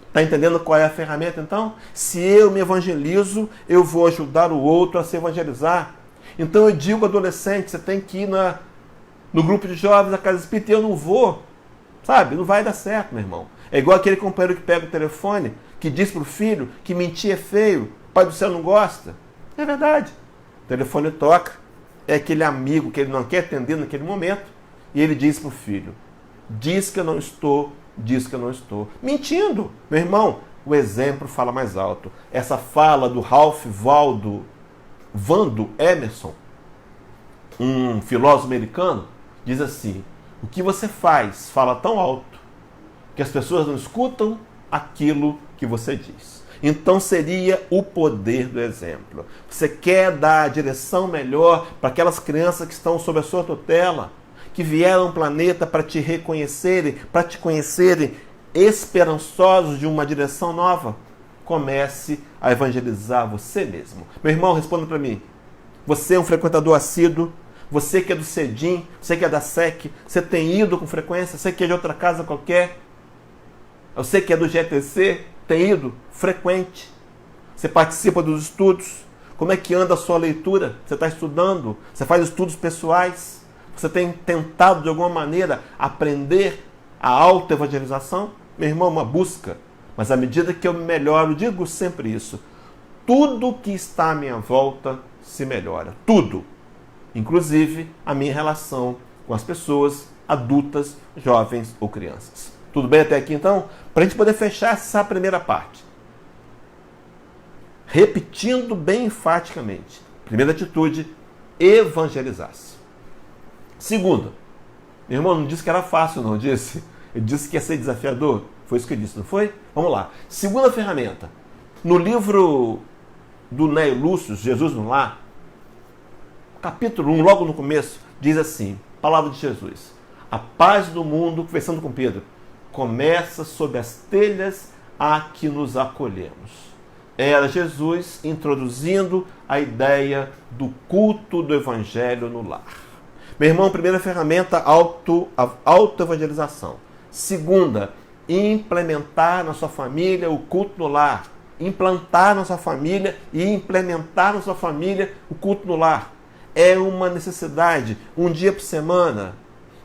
Está entendendo qual é a ferramenta, então? Se eu me evangelizo, eu vou ajudar o outro a se evangelizar. Então eu digo, adolescente, você tem que ir no grupo de jovens da Casa Espírita, e eu não vou. Sabe? Não vai dar certo, meu irmão. É igual aquele companheiro que pega o telefone, que diz para o filho que mentir é feio, o pai do céu não gosta. É verdade. O telefone toca, é aquele amigo que ele não quer atender naquele momento, e ele diz para o filho, diz que eu não estou, diz que eu não estou. Mentindo. Meu irmão, o exemplo fala mais alto. Essa fala do Ralph Waldo Emerson, um filósofo americano, diz assim, o que você faz fala tão alto que as pessoas não escutam aquilo que você diz. Então seria o poder do exemplo. Você quer dar a direção melhor para aquelas crianças que estão sob a sua tutela, que vieram ao planeta para te reconhecerem, para te conhecerem esperançosos de uma direção nova? Comece a evangelizar você mesmo. Meu irmão, responda para mim. Você é um frequentador assíduo? Você que é do CEDIM, você que é da SEC, você tem ido com frequência? Você que é de outra casa qualquer? Você que é do GTC, tem ido frequente? Você participa dos estudos? Como é que anda a sua leitura? Você está estudando? Você faz estudos pessoais? Você tem tentado de alguma maneira aprender a autoevangelização? Meu irmão, uma busca. Mas à medida que eu me melhoro, digo sempre isso, tudo que está à minha volta se melhora. Tudo. Inclusive a minha relação com as pessoas adultas, jovens ou crianças. Tudo bem até aqui então? Para a gente poder fechar essa primeira parte. Repetindo bem enfaticamente. Primeira atitude, evangelizar-se. Segunda, meu irmão não disse que era fácil, não disse? Ele disse que ia ser desafiador. Foi isso que ele disse, não foi? Vamos lá. Segunda ferramenta. No livro do Néio Lúcio, Jesus no Lar, capítulo 1, logo no começo, diz assim, palavra de Jesus. A paz do mundo, conversando com Pedro, começa sob as telhas a que nos acolhemos. Era Jesus introduzindo a ideia do culto do evangelho no lar. Meu irmão, primeira ferramenta, autoevangelização. Segunda, implementar na sua família o culto no lar. Implantar na sua família e implementar na sua família o culto no lar. É uma necessidade, um dia por semana,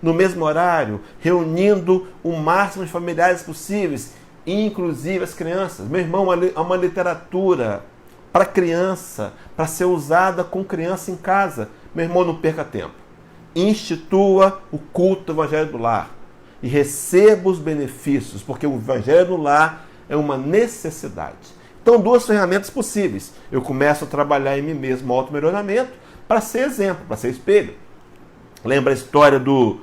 no mesmo horário, reunindo o máximo de familiares possíveis, inclusive as crianças. Meu irmão, há uma literatura para criança, para ser usada com criança em casa. Meu irmão, não perca tempo. Institua o culto do Evangelho do Lar e receba os benefícios, porque o Evangelho do Lar é uma necessidade. Então, duas ferramentas possíveis. Eu começo a trabalhar em mim mesmo, auto-melhoramento, para ser exemplo, para ser espelho. Lembra a história do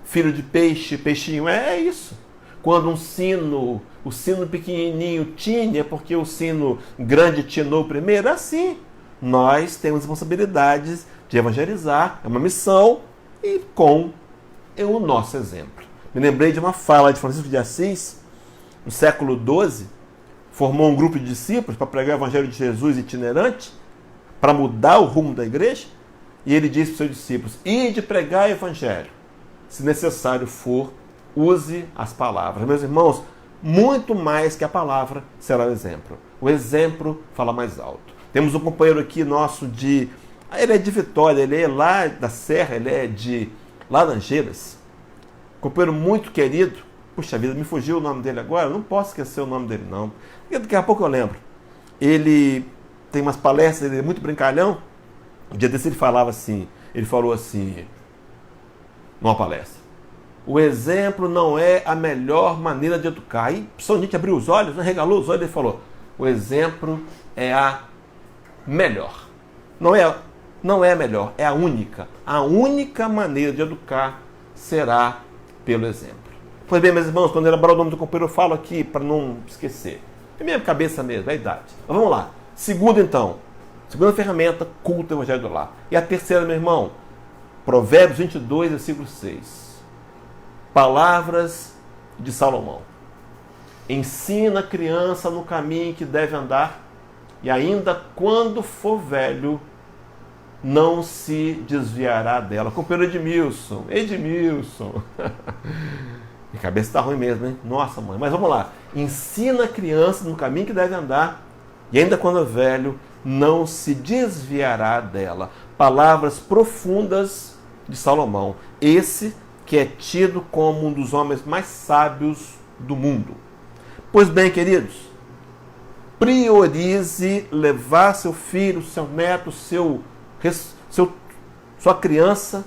filho de peixe, peixinho? É isso. Quando o sino pequenininho tine, é porque o sino grande tinou primeiro. É assim. Nós temos responsabilidades de evangelizar, é uma missão, e com o nosso exemplo. Me lembrei de uma fala de Francisco de Assis, no século XII, formou um grupo de discípulos para pregar o Evangelho de Jesus itinerante, para mudar o rumo da igreja, e ele disse para os seus discípulos, ide pregar o Evangelho, se necessário for, use as palavras. Meus irmãos, muito mais que a palavra será o exemplo. O exemplo fala mais alto. Temos um companheiro aqui nosso ele é de Vitória, ele é lá da Serra, ele é de Laranjeiras. Companheiro muito querido. Puxa vida, me fugiu o nome dele agora, eu não posso esquecer o nome dele não. Daqui a pouco eu lembro. Ele tem umas palestras, ele é muito brincalhão. Um dia desse ele falou assim, numa palestra, o exemplo não é a melhor maneira de educar. Aí São Nietzsche abriu os olhos, regalou os olhos e falou, o exemplo é a melhor. Não é a melhor, é a única. A única maneira de educar será pelo exemplo. Pois bem, meus irmãos, quando eu lembrar o nome do companheiro, eu falo aqui para não esquecer. É minha cabeça mesmo, é a idade. Mas vamos lá. Segunda ferramenta, culto ao Evangelho do Lar. E a terceira, meu irmão, Provérbios 22, versículo 6. Palavras de Salomão. Ensina a criança no caminho que deve andar, e ainda quando for velho, não se desviará dela. Companheiro Edmilson. Minha cabeça está ruim mesmo, hein? Nossa, mãe. Mas vamos lá. Ensina a criança no caminho que deve andar, e ainda quando é velho, não se desviará dela. Palavras profundas de Salomão. Esse que é tido como um dos homens mais sábios do mundo. Pois bem, queridos, priorize levar seu filho, seu neto, sua criança,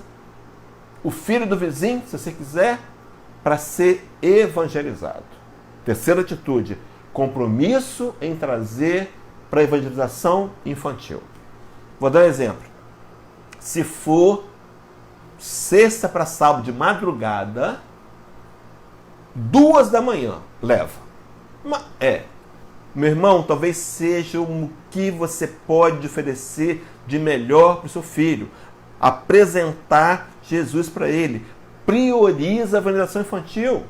o filho do vizinho, se você quiser, para ser evangelizado. Terceira atitude, compromisso em trazer para a evangelização infantil. Vou dar um exemplo. Se for sexta para sábado de madrugada, 2 da manhã, leva. Meu irmão, talvez seja o que você pode oferecer de melhor para o seu filho. Apresentar Jesus para ele. Prioriza a evangelização infantil.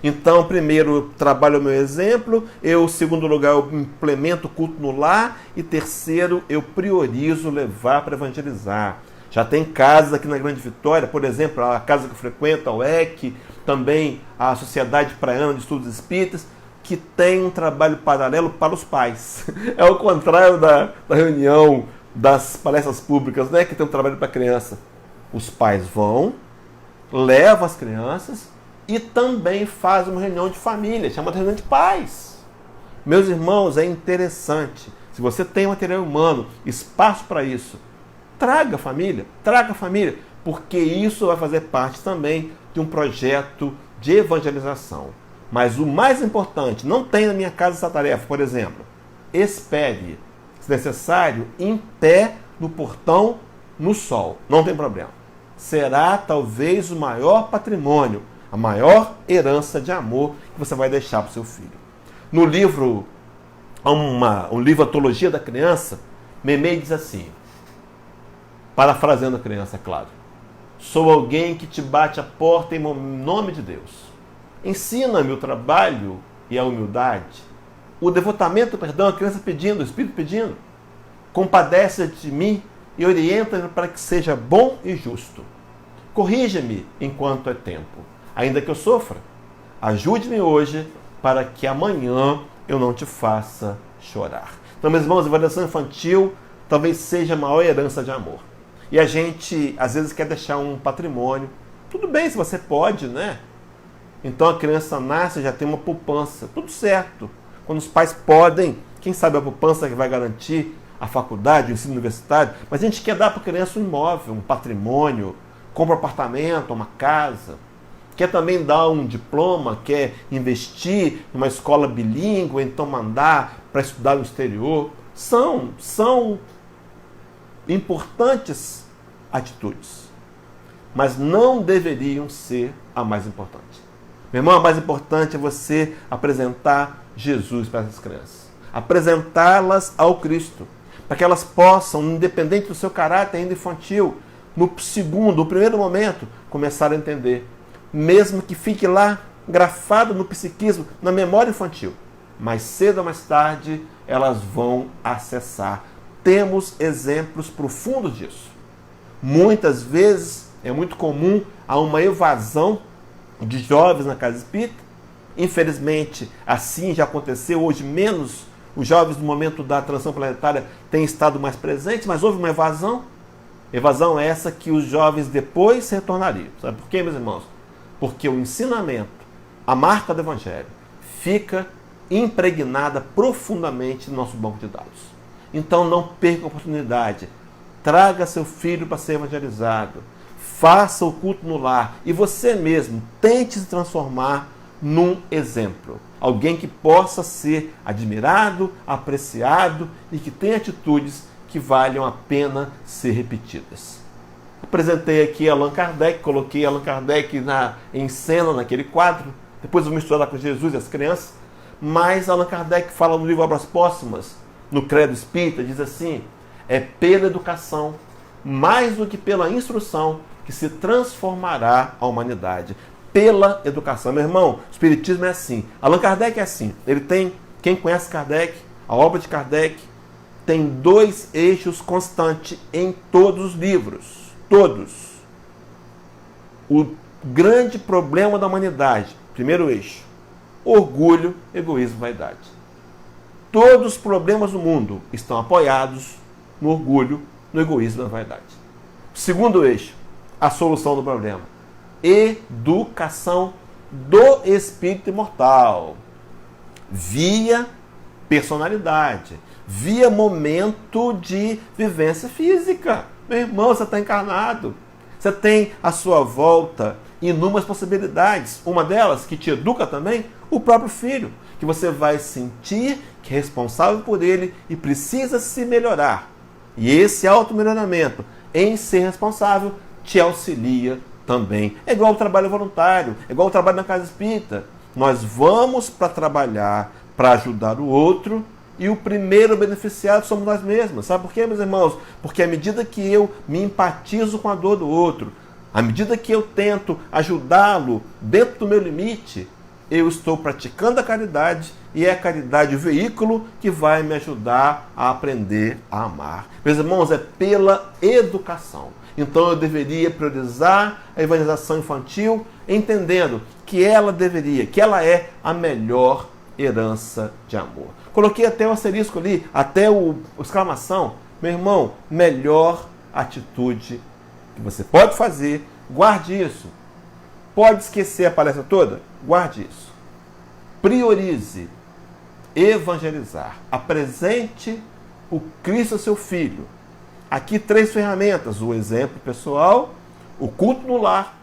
Então, primeiro, eu trabalho o meu exemplo. Segundo lugar, eu implemento o culto no lar. E terceiro, eu priorizo levar para evangelizar. Já tem casas aqui na Grande Vitória, por exemplo, a casa que eu frequento, a UEC, também a Sociedade Praiana de Estudos Espíritas, que tem um trabalho paralelo para os pais. É o contrário da reunião das palestras públicas, né, que tem um trabalho para a criança. Os pais vão, levam as crianças e também fazem uma reunião de família, chamada reunião de pais. Meus irmãos, é interessante. Se você tem material humano, espaço para isso, traga a família, porque isso vai fazer parte também de um projeto de evangelização. Mas o mais importante, não tem na minha casa essa tarefa, por exemplo, espere, se necessário, em pé no portão, no sol, não tem problema. Será talvez o maior patrimônio, a maior herança de amor que você vai deixar para o seu filho. No livro, um livro Antologia da Criança, Memei diz assim, parafraseando a criança, é claro: sou alguém que te bate a porta em nome de Deus. Ensina-me o trabalho e a humildade, o devotamento, a criança pedindo, o Espírito pedindo. Compadece de mim e orienta-me para que seja bom e justo. Corrija-me enquanto é tempo, ainda que eu sofra. Ajude-me hoje para que amanhã eu não te faça chorar. Então, meus irmãos, a evangelização infantil talvez seja a maior herança de amor. E a gente, às vezes, quer deixar um patrimônio. Tudo bem se você pode, né? Então a criança nasce e já tem uma poupança. Tudo certo. Quando os pais podem, quem sabe a poupança que vai garantir a faculdade, o ensino universitário. Mas a gente quer dar para a criança um imóvel, um patrimônio, compra um apartamento, uma casa. Quer também dar um diploma, quer investir em uma escola bilíngue, então mandar para estudar no exterior. São importantes atitudes, mas não deveriam ser a mais importante. Meu irmão, a mais importante é você apresentar Jesus para essas crianças. Apresentá-las ao Cristo, para que elas possam, independente do seu caráter ainda infantil, no primeiro momento, começar a entender. Mesmo que fique lá, grafado no psiquismo, na memória infantil. Mais cedo ou mais tarde, elas vão acessar. Temos exemplos profundos disso. Muitas vezes, é muito comum, há uma evasão de jovens na casa espírita. Infelizmente, assim já aconteceu. Hoje, menos os jovens no momento da transição planetária têm estado mais presentes, mas houve uma evasão. Evasão essa que os jovens depois retornariam. Sabe por quê, meus irmãos? Porque o ensinamento, a marca do Evangelho, fica impregnada profundamente no nosso banco de dados. Então não perca a oportunidade. Traga seu filho para ser evangelizado. Faça o culto no lar. E você mesmo tente se transformar num exemplo. Alguém que possa ser admirado, apreciado e que tenha atitudes que valham a pena ser repetidas. Apresentei aqui Allan Kardec, coloquei Allan Kardec em cena naquele quadro. Depois eu vou misturar com Jesus e as crianças. Mas Allan Kardec fala no livro Obras Póstumas, no Credo Espírita, diz assim: é pela educação, mais do que pela instrução, que se transformará a humanidade. Pela educação. Meu irmão, o Espiritismo é assim. Allan Kardec é assim. Ele tem, quem conhece Kardec, a obra de Kardec, tem 2 eixos constantes em todos os livros. Todos. O grande problema da humanidade, primeiro eixo: orgulho, egoísmo, vaidade. Todos os problemas do mundo estão apoiados no orgulho, no egoísmo e na vaidade. Segundo eixo, a solução do problema: educação do espírito imortal. via personalidade, via momento de vivência física. Meu irmão, você está encarnado. Você tem à sua volta inúmeras possibilidades. Uma delas, que te educa também, o próprio filho, que você vai sentir que é responsável por ele e precisa se melhorar. E esse auto-melhoramento em ser responsável te auxilia também. É igual o trabalho voluntário, é igual o trabalho na casa espírita. Nós vamos para trabalhar, para ajudar o outro, e o primeiro beneficiado somos nós mesmos. Sabe por quê, meus irmãos? Porque à medida que eu me empatizo com a dor do outro, à medida que eu tento ajudá-lo dentro do meu limite, eu estou praticando a caridade, e é a caridade o veículo que vai me ajudar a aprender a amar. Meus irmãos, é pela educação. Então eu deveria priorizar a evangelização infantil, entendendo que ela é a melhor herança de amor. Coloquei até o asterisco ali, até o exclamação. Meu irmão, melhor atitude que você pode fazer, guarde isso. Pode esquecer a palestra toda? Guarde isso. Priorize evangelizar. Apresente o Cristo a seu filho. Aqui 3 ferramentas: o exemplo pessoal, o culto no lar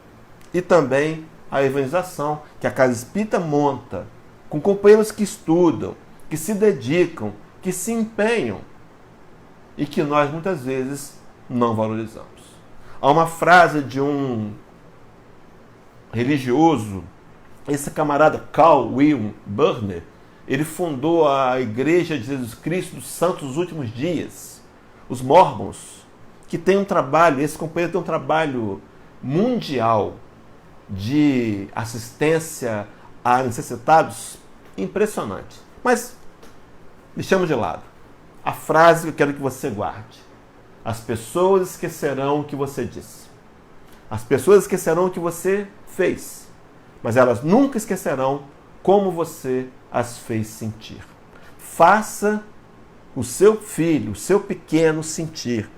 e também a evangelização, que a Casa Espírita monta com companheiros que estudam, que se dedicam, que se empenham e que nós muitas vezes não valorizamos. Há uma frase de um religioso, esse camarada Carl Wilhelm Burner, ele fundou a Igreja de Jesus Cristo dos Santos dos Últimos Dias, os Mormons, que tem um trabalho, esse companheiro tem um trabalho mundial de assistência a necessitados impressionante. Mas deixamos de lado a frase que eu quero que você guarde: as pessoas esquecerão o que você disse, as pessoas esquecerão o que você fez, mas elas nunca esquecerão como você as fez sentir. Faça o seu filho, o seu pequeno sentir.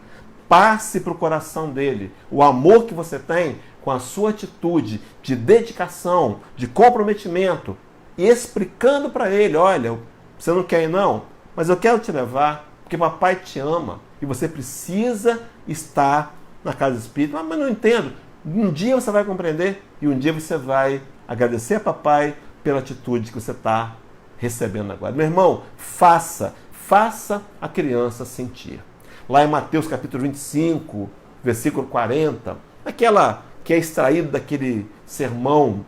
Passe para o coração dele o amor que você tem com a sua atitude de dedicação, de comprometimento, e explicando para ele: olha, você não quer ir não, mas eu quero te levar, porque papai te ama e você precisa estar na casa espírita. Mas não entendo. Um dia você vai compreender e um dia você vai agradecer a papai pela atitude que você está recebendo agora. Meu irmão, faça a criança sentir. Lá em Mateus capítulo 25, versículo 40, aquela que é extraído daquele sermão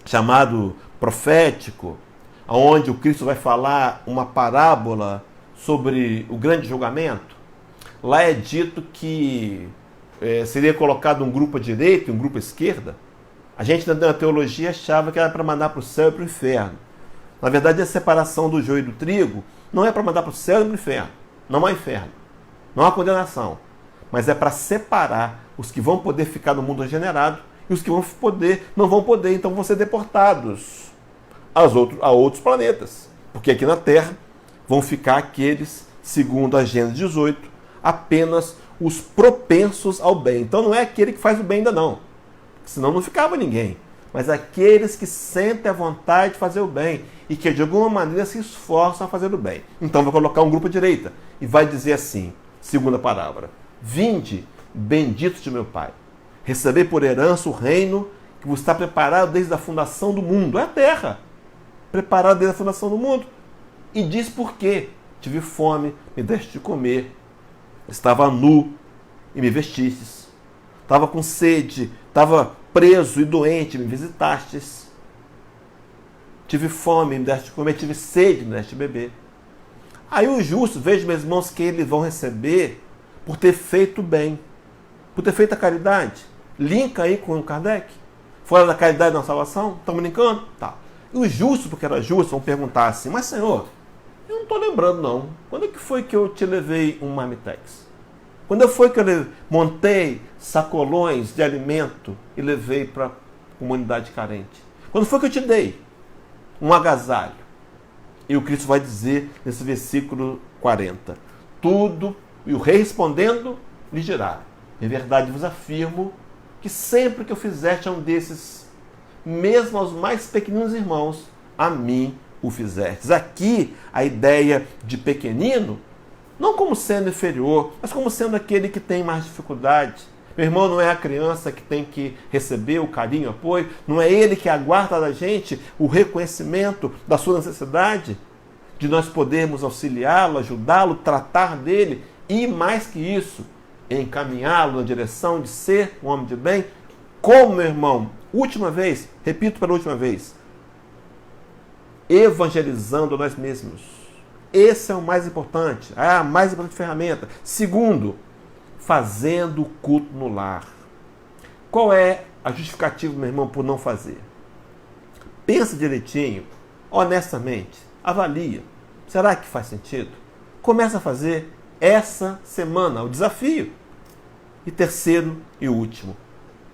chamado profético, onde o Cristo vai falar uma parábola sobre o grande julgamento. Lá é dito que seria colocado um grupo à direita e um grupo à esquerda. A gente na teologia achava que era para mandar para o céu e para o inferno. Na verdade, a separação do joio e do trigo não é para mandar para o céu e para o inferno. Não há inferno, não há condenação, mas é para separar os que vão poder ficar no mundo regenerado e os que não vão poder, então vão ser deportados a outros planetas. Porque aqui na Terra vão ficar aqueles, segundo a Gênesis 18, apenas os propensos ao bem. Então não é aquele que faz o bem ainda não, senão não ficava ninguém. Mas aqueles que sentem a vontade de fazer o bem e que de alguma maneira se esforçam a fazer o bem. Então vai colocar um grupo à direita e vai dizer assim, segunda palavra: vinde, benditos de meu Pai, receber por herança o reino que vos está preparado desde a fundação do mundo. É a terra, preparado desde a fundação do mundo. E diz por quê: tive fome, me deste de comer, estava nu e me vestistes, estava com sede, estava preso e doente, me visitastes, tive fome, me deste de comer, tive sede, me deste de beber. Aí os justos, vejam, meus irmãos, que eles vão receber por ter feito bem, por ter feito a caridade. Linka aí com o Kardec. Fora da caridade na salvação? Estamos brincando? Tá. E os justos, porque era justo, vão perguntar assim: mas Senhor, eu não estou lembrando não. Quando é que foi que eu te levei um marmitex? Quando foi que eu montei sacolões de alimento e levei para a comunidade carente? Quando foi que eu te dei um agasalho? E o Cristo vai dizer nesse versículo 40: tudo, e o rei respondendo lhe dirá: em verdade vos afirmo que sempre que eu fizeste a um desses, mesmo aos mais pequeninos irmãos, a mim o fizestes. Aqui, a ideia de pequenino, não como sendo inferior, mas como sendo aquele que tem mais dificuldade. Meu irmão, não é a criança que tem que receber o carinho, o apoio, não é ele que aguarda da gente o reconhecimento da sua necessidade, de nós podermos auxiliá-lo, ajudá-lo, tratar dele e, mais que isso, encaminhá-lo na direção de ser um homem de bem. Como, meu irmão, última vez, repito pela última vez, evangelizando nós mesmos. Esse é o mais importante, a mais importante ferramenta. Segundo, fazendo o culto no lar. Qual é a justificativa, meu irmão, por não fazer? Pensa direitinho, honestamente, avalia. Será que faz sentido? Começa a fazer essa semana o desafio. E terceiro e último,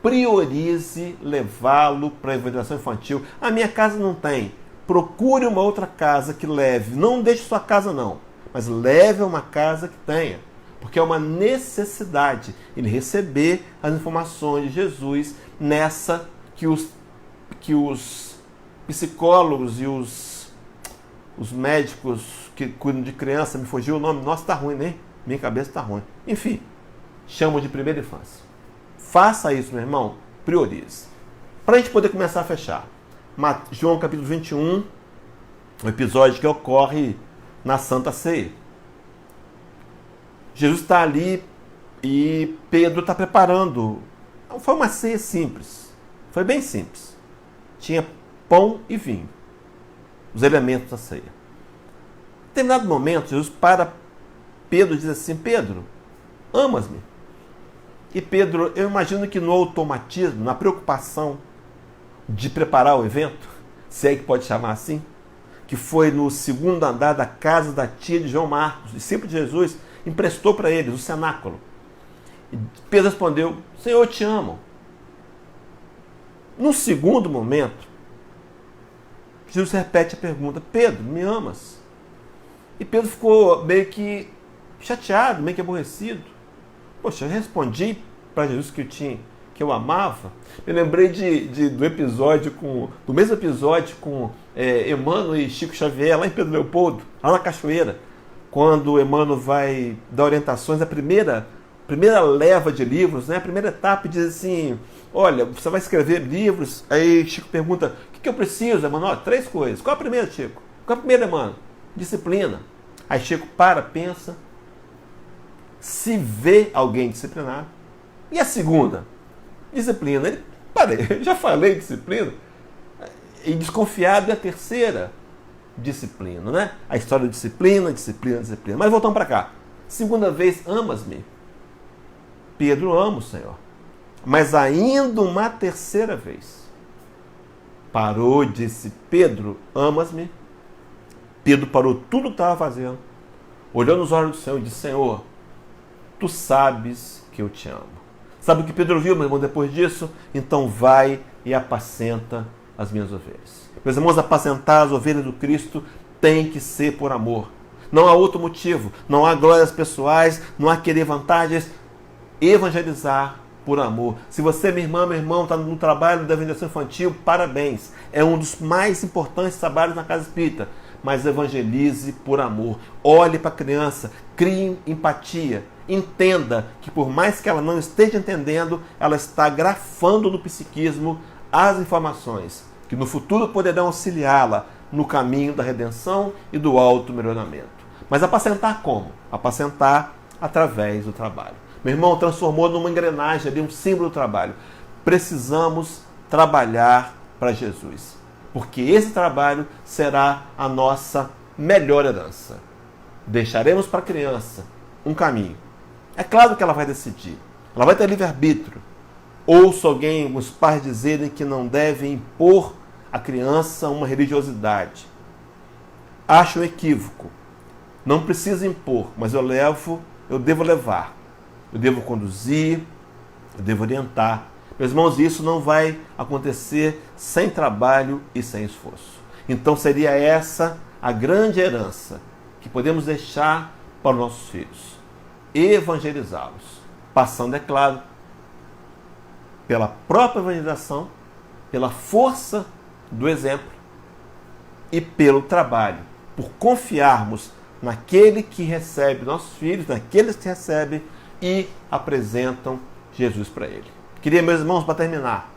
priorize levá-lo para a evangelização infantil. A minha casa não tem. Procure uma outra casa que leve. Não deixe sua casa não, mas leve a uma casa que tenha. Porque é uma necessidade ele receber as informações de Jesus nessa que os psicólogos e os médicos que cuidam de criança, me fugiu o nome, nossa, tá ruim, né? Minha cabeça tá ruim. Enfim, chamam de primeira infância. Faça isso, meu irmão, priorize. Para a gente poder começar a fechar. João capítulo 21, o episódio que ocorre na Santa Ceia. Jesus está ali e Pedro está preparando. Foi uma ceia simples. Foi bem simples. Tinha pão e vinho. Os elementos da ceia. Em determinado momento, Jesus para Pedro e diz assim: Pedro, amas-me? E Pedro, eu imagino que no automatismo, na preocupação de preparar o evento, se é que pode chamar assim, que foi no segundo andar da casa da tia de João Marcos, discípulo de Jesus, emprestou para eles o cenáculo. E Pedro respondeu: Senhor, eu te amo. Num segundo momento, Jesus repete a pergunta: Pedro, me amas? E Pedro ficou meio que chateado, meio que aborrecido. Poxa, eu respondi para Jesus que eu amava. Eu lembrei do episódio do mesmo episódio com Emmanuel e Chico Xavier, lá em Pedro Leopoldo, lá na Cachoeira, quando Emmanuel vai dar orientações, a primeira leva de livros, né? A primeira etapa diz assim: olha, você vai escrever livros. Aí Chico pergunta: o que eu preciso, Emmanuel? 3 coisas. Qual a primeira, Chico? Qual a primeira, Emmanuel? Disciplina. Aí Chico pensa, se vê alguém disciplinado. E a segunda? Disciplina. Ele, eu já falei disciplina. E desconfiado é a terceira, disciplina, né? A história de disciplina. Mas voltamos para cá. Segunda vez, amas-me? Pedro ama o Senhor. Mas ainda uma terceira vez. Parou e disse: Pedro, amas-me? Pedro parou tudo que estava fazendo, olhou nos olhos do Senhor e disse: Senhor, tu sabes que eu te amo. Sabe o que Pedro viu, meu irmão, depois disso? Então vai e apacenta as minhas ovelhas. Meus irmãos, apacentar as ovelhas do Cristo tem que ser por amor. Não há outro motivo. Não há glórias pessoais, não há querer vantagens. Evangelizar por amor. Se você, minha irmã, meu irmão, está no trabalho da evangelização infantil, parabéns. É um dos mais importantes trabalhos na casa espírita. Mas evangelize por amor. Olhe para a criança, crie empatia. Entenda que por mais que ela não esteja entendendo, ela está grafando no psiquismo as informações que no futuro poderão auxiliá-la no caminho da redenção e do auto-melhoramento. Mas apacentar como? Apacentar através do trabalho. Meu irmão, transformou numa engrenagem ali, um símbolo do trabalho. Precisamos trabalhar para Jesus, porque esse trabalho será a nossa melhor herança. Deixaremos para a criança um caminho. É claro que ela vai decidir. Ela vai ter livre-arbítrio. Ouço os pais dizerem que não devem impor à criança uma religiosidade. Acho um equívoco. Não precisa impor, mas eu devo levar. Eu devo conduzir, eu devo orientar. Meus irmãos, isso não vai acontecer sem trabalho e sem esforço. Então seria essa a grande herança que podemos deixar para os nossos filhos. Evangelizá-los. Passando, é claro, pela própria evangelização, pela força do exemplo e pelo trabalho, por confiarmos naquele que recebe nossos filhos, naqueles que recebem e apresentam Jesus para ele. Queria, meus irmãos, para terminar,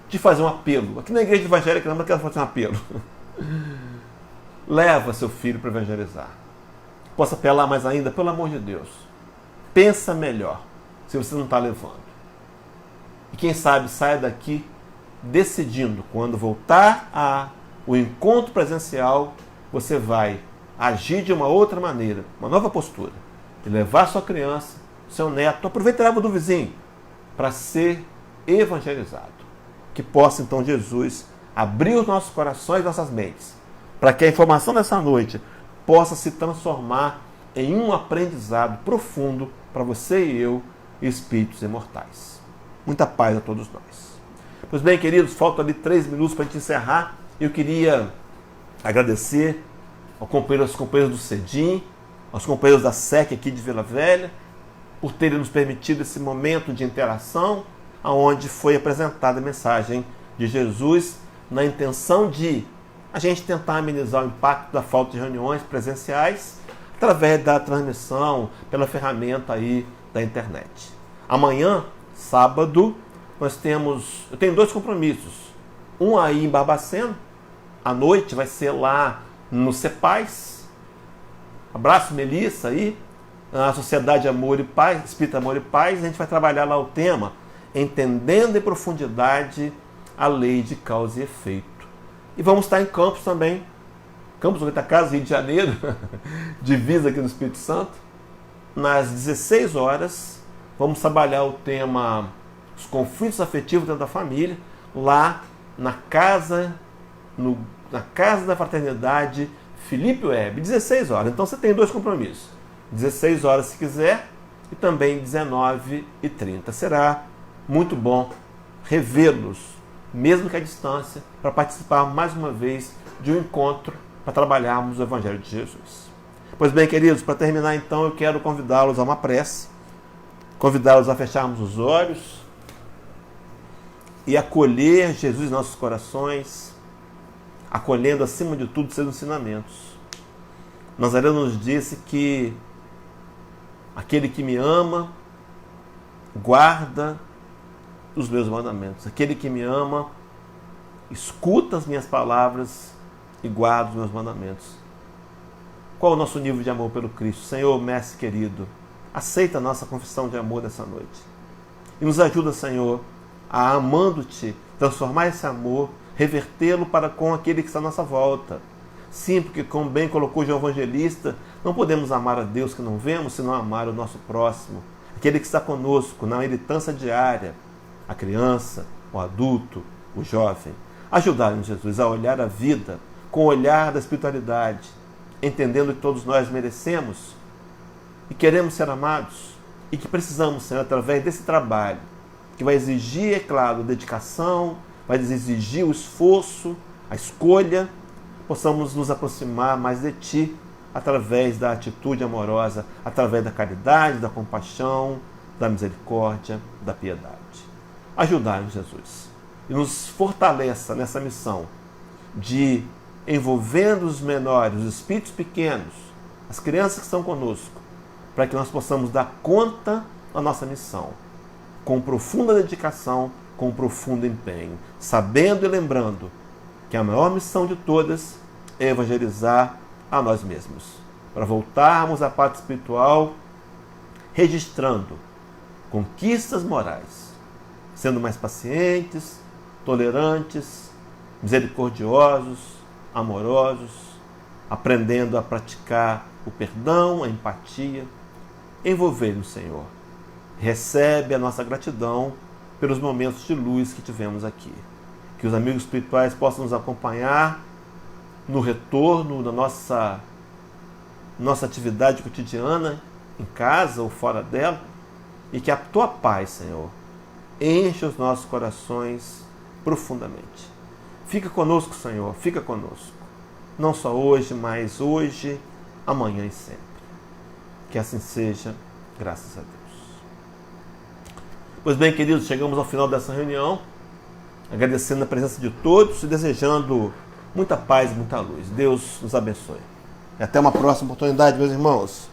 de fazer um apelo. Aqui na igreja evangélica não quero fazer um apelo. Leva seu filho para evangelizar. Posso apelar mais ainda, pelo amor de Deus. Pensa melhor se você não está levando. E quem sabe saia daqui decidindo, quando voltar ao encontro presencial, você vai agir de uma outra maneira, uma nova postura. E levar sua criança, seu neto, aproveita a água do vizinho, para ser evangelizado. Que possa então Jesus abrir os nossos corações e nossas mentes, para que a informação dessa noite possa se transformar em um aprendizado profundo para você e eu, espíritos imortais. Muita paz a todos nós. Pois bem, queridos, faltam ali 3 minutos para a gente encerrar. Eu queria agradecer aos companheiros do CEDIM, aos companheiros da SEC aqui de Vila Velha, por terem nos permitido esse momento de interação, onde foi apresentada a mensagem de Jesus, na intenção de a gente tentar amenizar o impacto da falta de reuniões presenciais através da transmissão pela ferramenta aí da internet. Amanhã, sábado, eu tenho 2 compromissos. Um aí em Barbacena, à noite vai ser lá no CEPAS. Abraço, Melissa, aí, a Sociedade Amor e Paz, Espírita Amor e Paz. A gente vai trabalhar lá o tema Entendendo em Profundidade a Lei de Causa e Efeito. E vamos estar em Campos também, Campos Goytacazes, Rio de Janeiro, divisa aqui do Espírito Santo. Nas 16 horas, vamos trabalhar o tema Os Conflitos Afetivos dentro da Família, lá na Casa da Fraternidade Felipe Web, 16 horas. Então você tem 2 compromissos, 16 horas se quiser e também 19h30. Será muito bom revê-los, mesmo que à distância, para participar mais uma vez de um encontro para trabalharmos o Evangelho de Jesus. Pois bem, queridos, para terminar então, eu quero convidá-los a uma prece, convidá-los a fecharmos os olhos e acolher Jesus em nossos corações, acolhendo acima de tudo seus ensinamentos. Nazareno nos disse que aquele que me ama guarda os meus mandamentos. Aquele que me ama escuta as minhas palavras e guarda os meus mandamentos. Qual é o nosso nível de amor pelo Cristo? Senhor, mestre querido, aceita a nossa confissão de amor dessa noite. E nos ajuda, Senhor, a, amando-te, transformar esse amor, revertê-lo para com aquele que está à nossa volta. Sim, porque como bem colocou João Evangelista, não podemos amar a Deus que não vemos, senão amar o nosso próximo, aquele que está conosco na militância diária, a criança, o adulto, o jovem. Ajudar-nos, Jesus, a olhar a vida com o olhar da espiritualidade, entendendo que todos nós merecemos e queremos ser amados e que precisamos, Senhor, através desse trabalho, que vai exigir, é claro, dedicação, vai exigir o esforço, a escolha, possamos nos aproximar mais de Ti através da atitude amorosa, através da caridade, da compaixão, da misericórdia, da piedade. Ajudar-nos, Jesus, e nos fortaleça nessa missão de, envolvendo os menores, os espíritos pequenos, as crianças que estão conosco, para que nós possamos dar conta da nossa missão, com profunda dedicação, com profundo empenho, sabendo e lembrando que a maior missão de todas é evangelizar a nós mesmos, para voltarmos à pátria espiritual, registrando conquistas morais, sendo mais pacientes, tolerantes, misericordiosos, amorosos, aprendendo a praticar o perdão, a empatia, envolver-nos, Senhor. Recebe a nossa gratidão pelos momentos de luz que tivemos aqui. Que os amigos espirituais possam nos acompanhar no retorno da nossa atividade cotidiana, em casa ou fora dela, e que a Tua paz, Senhor, enche os nossos corações profundamente. Fica conosco, Senhor, fica conosco. Não só hoje, mas hoje, amanhã e sempre. Que assim seja, graças a Deus. Pois bem, queridos, chegamos ao final dessa reunião, agradecendo a presença de todos e desejando muita paz e muita luz. Deus nos abençoe. E até uma próxima oportunidade, meus irmãos.